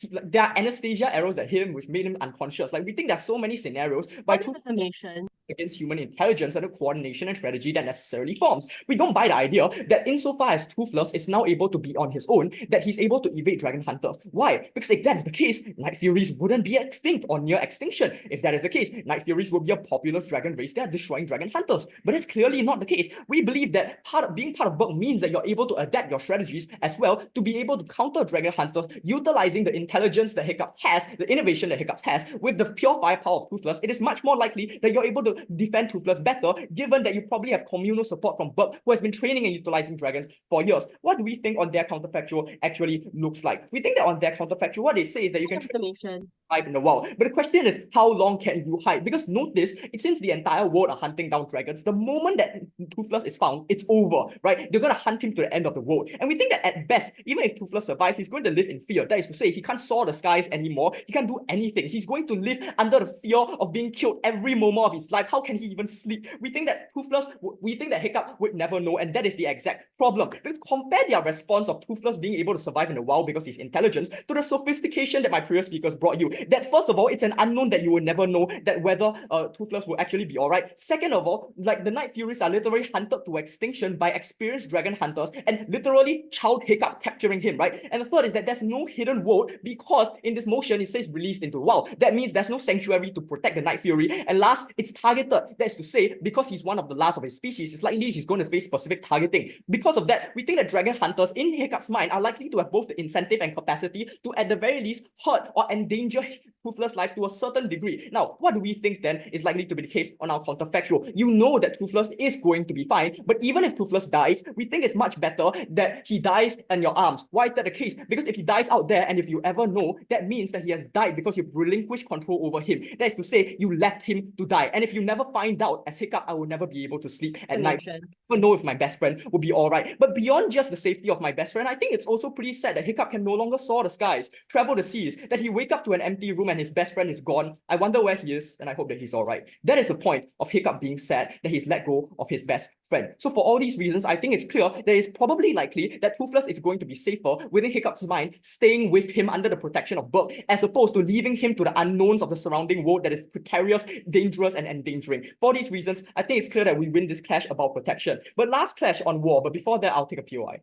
there are anesthesia arrows that hit him, which made him unconscious. Like we think there's so many scenarios by information against human intelligence and the coordination and strategy that necessarily forms. We don't buy the idea that insofar as Toothless is now able to be on his own, that he's able to evade dragon hunters. Why? Because if that is the case, Night Furies wouldn't be extinct or near extinction. If that is the case, Night Furies will be a populous dragon race that are destroying dragon hunters. But that's clearly not the case. We believe that being part of Berk means that you're able to adapt your strategies as well to be able to counter dragon hunters, utilizing the intelligence that Hiccup has, the innovation that Hiccup has, with the pure firepower of Toothless. It is much more likely that you're able to defend Toothless better, given that you probably have communal support from Berk, who has been training and utilizing dragons for years. What do we think on their counterfactual actually looks like? We think that on their counterfactual, what they say is that you can survive in the wild. But the question is, how long can you hide? Because notice, since the entire world are hunting down dragons, the moment that Toothless is found, it's over, right? They're going to hunt him to the end of the world. And we think that at best, even if Toothless survives, he's going to live in fear. That is to say, he can't soar the skies anymore. He can't do anything. He's going to live under the fear of being killed every moment of his life. How can he even sleep? We think that Toothless, we think that Hiccup would never know, and that is the exact problem. Because compare their response of Toothless being able to survive in the wild because he's intelligence to the sophistication that my previous speakers brought you. that first of all, it's an unknown that you will never know that whether Toothless will actually be all right. Second of all, like the Night Furies are literally hunted to extinction by experienced dragon hunters and literally child Hiccup capturing him, right? And the third is that there's no hidden world because in this motion it says released into the wild. That means there's no sanctuary to protect the Night Fury. And last, it's targeted. That is to say, because he's one of the last of his species, it's likely he's going to face specific targeting. Because of that, we think that dragon hunters in Hiccup's mind are likely to have both the incentive and capacity to at the very least hurt or endanger Toothless' life to a certain degree. Now, what do we think then is likely to be the case on our counterfactual? You know that Toothless is going to be fine, but even if Toothless dies, we think it's much better that he dies in your arms. Why is that the case? Because if he dies out there, and if you ever know, that means that he has died because you relinquished control over him. That is to say, you left him to die. And if you never find out, as Hiccup, I will never be able to sleep at night. I never know if my best friend will be all right. But beyond just the safety of my best friend, I think it's also pretty sad that Hiccup can no longer soar the skies, travel the seas, that he wake up to an empty room and his best friend is gone. I wonder where he is, and I hope that he's all right. That is the point of Hiccup being sad that he's let go of his best friend. So for all these reasons, I think it's clear that it's probably likely that Toothless is going to be safer within Hiccup's mind, staying with him under the protection of Berk, as opposed to leaving him to the unknowns of the surrounding world that is precarious, dangerous, and endangering. For these reasons, I think it's clear that we win this clash about protection. But last clash on war, but before that, I'll take a POI.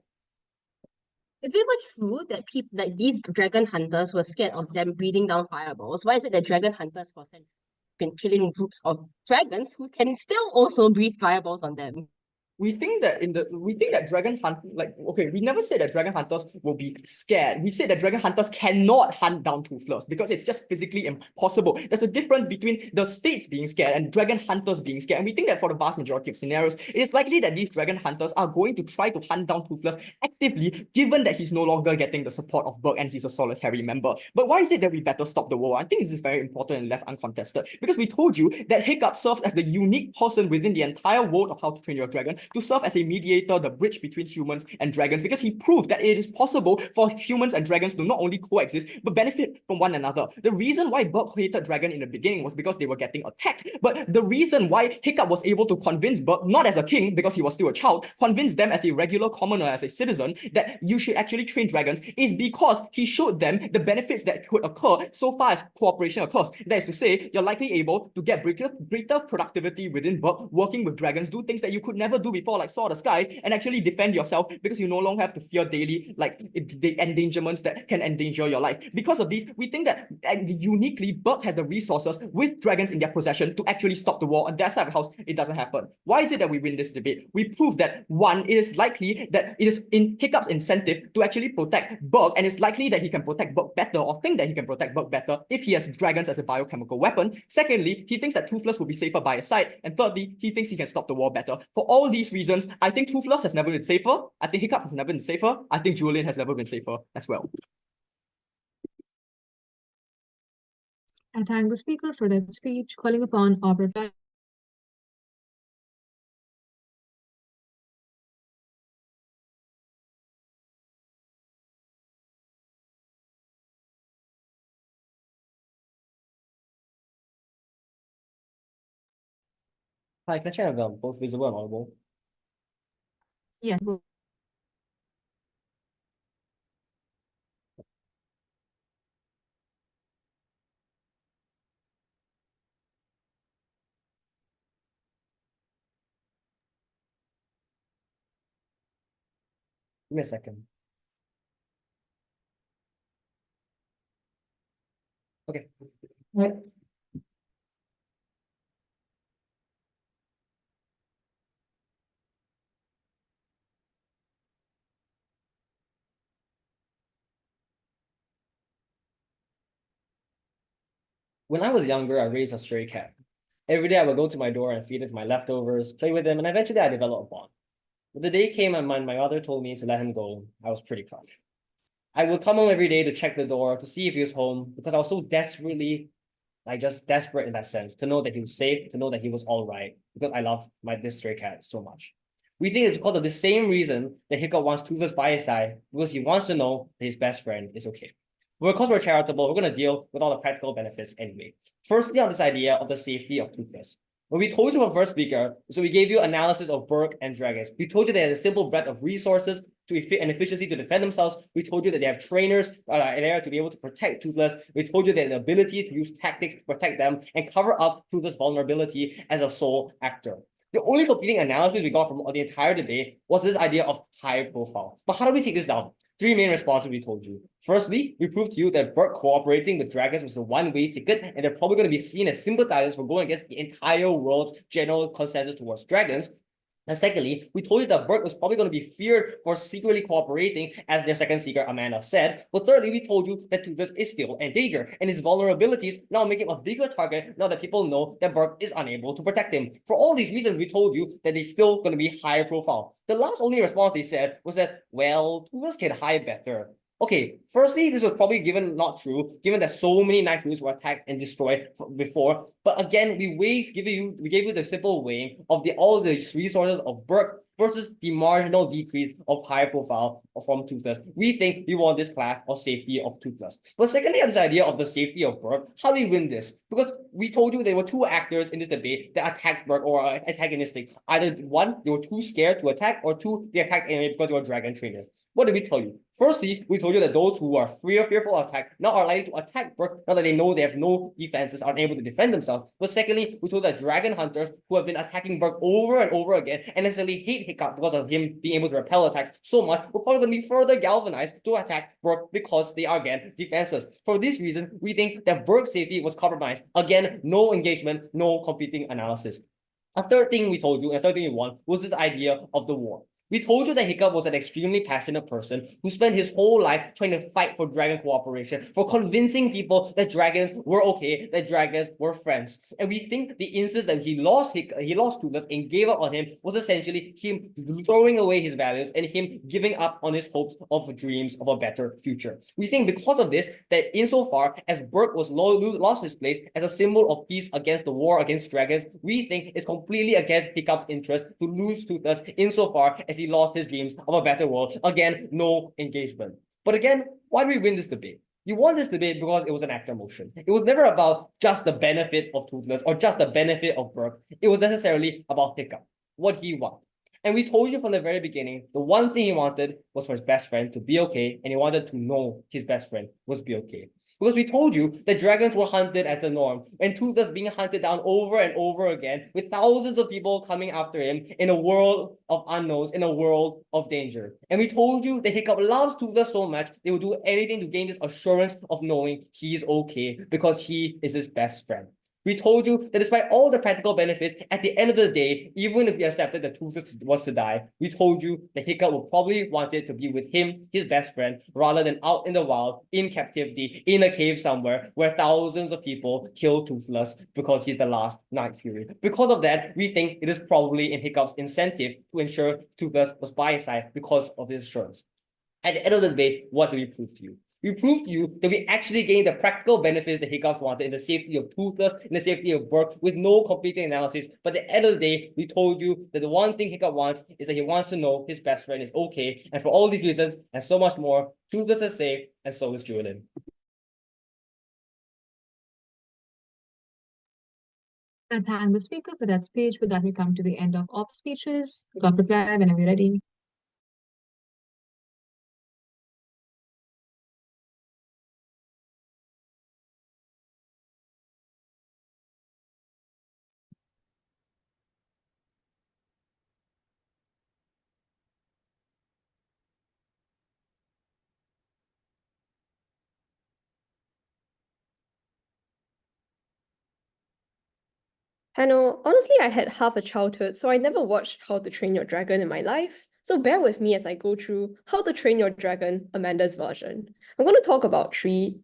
If it were true that people like these dragon hunters were scared of them breathing down fireballs, why is it that dragon hunters for centuries been killing groups of dragons who can still also breathe fireballs on them? We think that dragon hunt, we never said that dragon hunters will be scared. We said that dragon hunters cannot hunt down Toothless because it's just physically impossible. There's a difference between the states being scared and dragon hunters being scared. And we think that for the vast majority of scenarios, it is likely that these dragon hunters are going to try to hunt down Toothless actively, given that he's no longer getting the support of Berk and he's a solitary member. But why is it that we better stop the war? I think this is very important and left uncontested because we told you that Hiccup serves as the unique person within the entire world of How to Train Your Dragon to serve as a mediator, the bridge between humans and dragons, because he proved that it is possible for humans and dragons to not only coexist, but benefit from one another. The reason why Berk hated dragon in the beginning was because they were getting attacked. But the reason why Hiccup was able to convince Berk, not as a king, because he was still a child, convince them as a regular commoner, as a citizen, that you should actually train dragons, is because he showed them the benefits that could occur so far as cooperation occurs. That is to say, you're likely able to get greater productivity within Berk, working with dragons, do things that you could never do before, like soar the skies, and actually defend yourself because you no longer have to fear daily the endangerments that can endanger your life. Because of these, we think that uniquely Berk has the resources with dragons in their possession to actually stop the war. On their side of the house, it doesn't happen. Why is it that we win this debate? We prove that one, it is likely that it is in Hiccup's incentive to actually protect Berk, and it's likely that he can protect Berk better, or think that he can protect Berk better if he has dragons as a biochemical weapon. Secondly, he thinks that Toothless will be safer by his side. And thirdly, he thinks he can stop the war better. For all these reasons, I think Toothless has never been safer. I think Hiccup has never been safer. I think Julian has never been safer as well. I thank the speaker for that speech, calling upon Opera. Hi, can I check if both visible and audible? Yes. Give me a second. Okay. When I was younger, I raised a stray cat. Every day I would go to my door and feed it my leftovers, play with him, and eventually I developed a bond. But the day came and my mother told me to let him go. I was pretty crushed. I would come home every day to check the door to see if he was home because I was so desperate in that sense, to know that he was safe, to know that he was all right, because I love this stray cat so much. We think it's because of the same reason that Hiccup wants Toothless by his side, because he wants to know that his best friend is okay. But because we're charitable, we're going to deal with all the practical benefits anyway. Firstly, on this idea of the safety of Toothless. When we told you from first speaker, so we gave you analysis of Berk and dragons. We told you they had a simple breadth of resources and efficiency to defend themselves. We told you that they have trainers there to be able to protect Toothless. We told you that the ability to use tactics to protect them and cover up Toothless' vulnerability as a sole actor. The only competing analysis we got from the entire debate was this idea of high profile. But how do we take this down? Three main responses we told you. Firstly, we proved to you that Berk cooperating with dragons was a one-way ticket, and they're probably going to be seen as sympathizers for going against the entire world's general consensus towards dragons. And secondly, we told you that Berk was probably going to be feared for secretly cooperating, as their second seeker Amanda said. But thirdly, we told you that Toothless is still in danger, and his vulnerabilities now make him a bigger target now that people know that Berk is unable to protect him. For all these reasons, we told you that they're still going to be higher profile. The last only response they said was that, well, Toothless can hide better. Okay, firstly, this was probably not true, given that so many Night Furies were attacked and destroyed before. But again, we gave you the simple weighing of all the resources of Berk versus the marginal decrease of high profile from Toothless. We think we want this class of safety of Toothless. But secondly, on this idea of the safety of Berk, how do we win this? Because we told you there were two actors in this debate that attacked Berk or are antagonistic. Either one, they were too scared to attack, or two, they attacked anyway because they were dragon trainers. What did we tell you? Firstly, we told you that those who are fearful of attack now are likely to attack Berk now that they know they have no defenses, are unable to defend themselves. But secondly, we told that dragon hunters who have been attacking Berk over and over again and necessarily hate Hiccup because of him being able to repel attacks so much, will probably going to be further galvanized to attack Berk because they are again defenseless. For this reason, we think that Berk's safety was compromised. Again, no engagement, no competing analysis. A third thing we told you, and a third thing we won, was this idea of the war. We told you that Hiccup was an extremely passionate person who spent his whole life trying to fight for dragon cooperation, for convincing people that dragons were okay, that dragons were friends. And we think the instance that he lost Toothless and gave up on him was essentially him throwing away his values and him giving up on his hopes of dreams of a better future. We think because of this, that insofar as Berk was lost his place as a symbol of peace against the war against dragons, we think it's completely against Hiccup's interest to lose Toothless insofar as he lost his dreams of a better world. Again, no engagement. But again, why do we win this debate? You won this debate because it was an actor motion. It was never about just the benefit of Toothless or just the benefit of Berk. It was necessarily about Hiccup, what he wanted. And we told you from the very beginning, the one thing he wanted was for his best friend to be okay, and he wanted to know his best friend was be okay. Because we told you that dragons were hunted as the norm, and Toothless being hunted down over and over again, with thousands of people coming after him in a world of unknowns, in a world of danger. And we told you that Hiccup loves Toothless so much, they would do anything to gain this assurance of knowing he's okay, because he is his best friend. We told you that despite all the practical benefits, at the end of the day, even if we accepted that Toothless was to die, we told you that Hiccup would probably want it to be with him, his best friend, rather than out in the wild, in captivity, in a cave somewhere, where thousands of people kill Toothless because he's the last Night Fury. Because of that, we think it is probably in Hiccup's incentive to ensure Toothless was by his side because of his assurance. At the end of the day, what do we prove to you? We proved to you that we actually gained the practical benefits that Hiccup wanted in the safety of Toothless, in the safety of Berk, with no competing analysis. But at the end of the day, we told you that the one thing Hiccup wants is that he wants to know his best friend is okay. And for all these reasons, and so much more, Toothless is safe, and so is Julian. I thank the speaker for that speech. With that, we come to the end of all speeches. Got reply whenever you're ready. Hanno, honestly, I had half a childhood, so I never watched How to Train Your Dragon in my life. So bear with me as I go through How to Train Your Dragon, Amanda's version. I'm going to talk about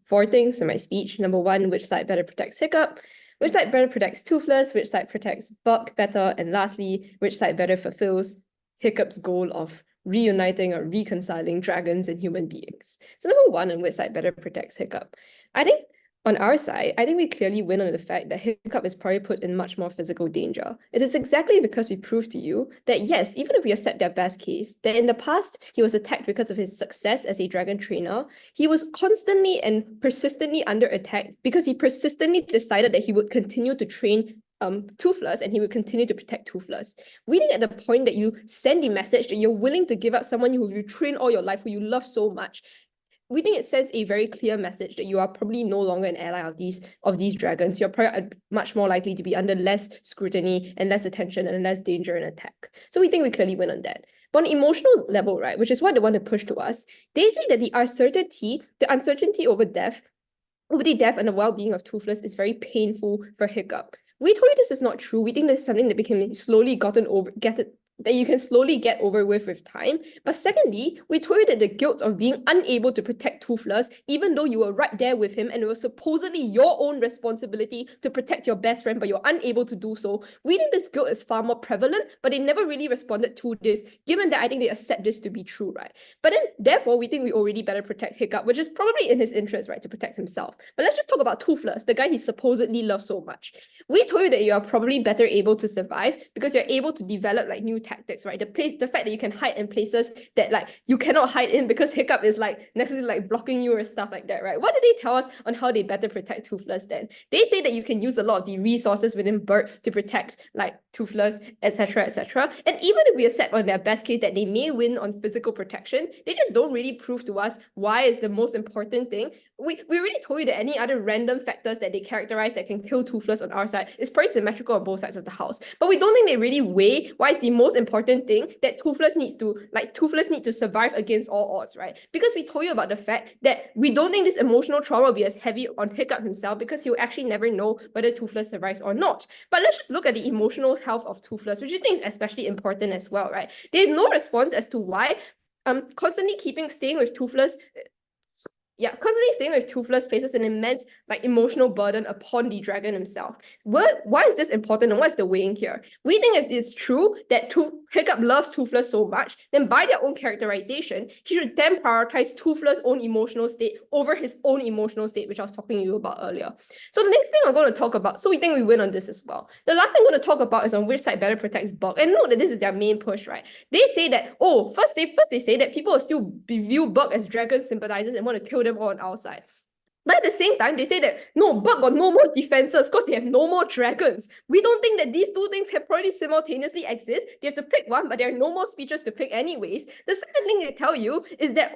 four things in my speech. Number one, which side better protects Hiccup, which side better protects Toothless, which side protects Berk better, and lastly, which side better fulfills Hiccup's goal of reuniting or reconciling dragons and human beings. So number one, on which side better protects Hiccup. I think on our side, I think we clearly win on the fact that Hiccup is probably put in much more physical danger. It is exactly because we proved to you that yes, even if we accept their best case, that in the past, he was attacked because of his success as a dragon trainer, he was constantly and persistently under attack because he persistently decided that he would continue to train Toothless, and he will continue to protect Toothless. We think at the point that you send the message that you're willing to give up someone who you trained all your life, who you love so much, we think it sends a very clear message that you are probably no longer an ally of these dragons. You're probably much more likely to be under less scrutiny and less attention and less danger and attack. So we think we clearly win on that. But on an emotional level, right, which is what they want to push to us, they say that the uncertainty over the death and the well-being of Toothless is very painful for Hiccup. We told you this is not true. We think this is something that that you can slowly get over with time. But secondly, we told you that the guilt of being unable to protect Toothless, even though you were right there with him and it was supposedly your own responsibility to protect your best friend, but you're unable to do so, we think this guilt is far more prevalent, but they never really responded to this, given that I think they accept this to be true, right? But then, therefore, we think we already better protect Hiccup, which is probably in his interest, right, to protect himself. But let's just talk about Toothless, the guy he supposedly loves so much. We told you that you are probably better able to survive because you're able to develop like new tactics, right? The fact that you can hide in places that like you cannot hide in because Hiccup is like necessarily like blocking you or stuff like that, right? What did they tell us on how they better protect Toothless then? They say that you can use a lot of the resources within Berk to protect like Toothless, etc., etc. And even if we accept on their best case that they may win on physical protection, they just don't really prove to us why is the most important thing. We already told you that any other random factors that they characterize that can kill Toothless on our side is pretty symmetrical on both sides of the house. But we don't think they really weigh why is the most important thing that Toothless needs to survive against all odds, right? Because we told you about the fact that we don't think this emotional trauma will be as heavy on Hiccup himself because he'll actually never know whether Toothless survives or not. But let's just look at the emotional health of Toothless, which I think is especially important as well, right? They have no response as to why constantly staying with Toothless faces an immense like emotional burden upon the dragon himself. Why is this important and what's the weighing here? We think if it's true that Hiccup loves Toothless so much, then by their own characterization, he should then prioritize Toothless' own emotional state over his own emotional state, which I was talking to you about earlier. So the next thing I'm going to talk about, so we think we win on this as well. The last thing I'm going to talk about is on which side better protects Berk. And note that this is their main push, right? They say that, first they say that people will still view Berk as dragon sympathizers and want to kill them all on our side. But at the same time, they say that, no, Berk got no more defenses because they have no more dragons. We don't think that these two things can probably simultaneously exist. They have to pick one, but there are no more speeches to pick anyways. The second thing they tell you is that,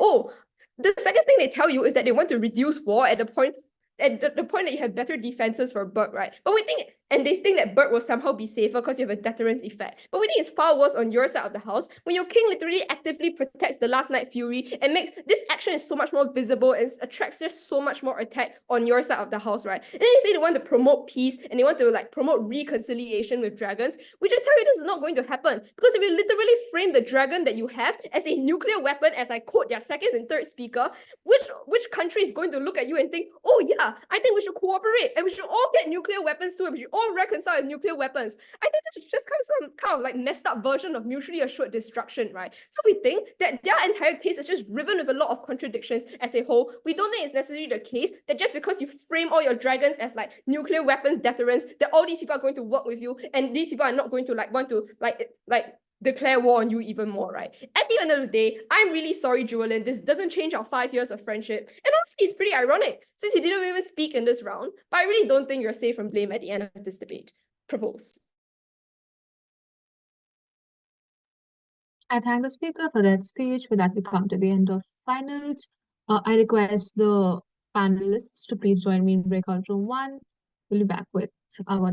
they want to reduce war at the point that you have better defenses for Berk, right? But they think that Berk will somehow be safer because you have a deterrence effect. But we think it's far worse on your side of the house when your king literally actively protects the last Night Fury and makes this action is so much more visible and attracts just so much more attack on your side of the house, right? And then they say they want to promote peace and they want to like promote reconciliation with dragons. We just tell you this is not going to happen because if you literally frame the dragon that you have as a nuclear weapon, as I quote their second and third speaker, which country is going to look at you and think, oh yeah, I think we should cooperate and we should all get nuclear weapons too and we should all reconcile with nuclear weapons. I think this is just some kind of like messed up version of mutually assured destruction, right? So we think that their entire case is just riven with a lot of contradictions as a whole. We don't think it's necessarily the case that just because you frame all your dragons as like nuclear weapons deterrence, that all these people are going to work with you and these people are not going to like want to like declare war on you even more, right? At the end of the day, I'm really sorry, Julian. This doesn't change our 5 years of friendship. And honestly, it's pretty ironic since you didn't even speak in this round. But I really don't think you're safe from blame at the end of this debate. Propose. I thank the speaker for that speech. With that, we come to the end of finals. I request the panelists to please join me in breakout room 1. We'll be back with our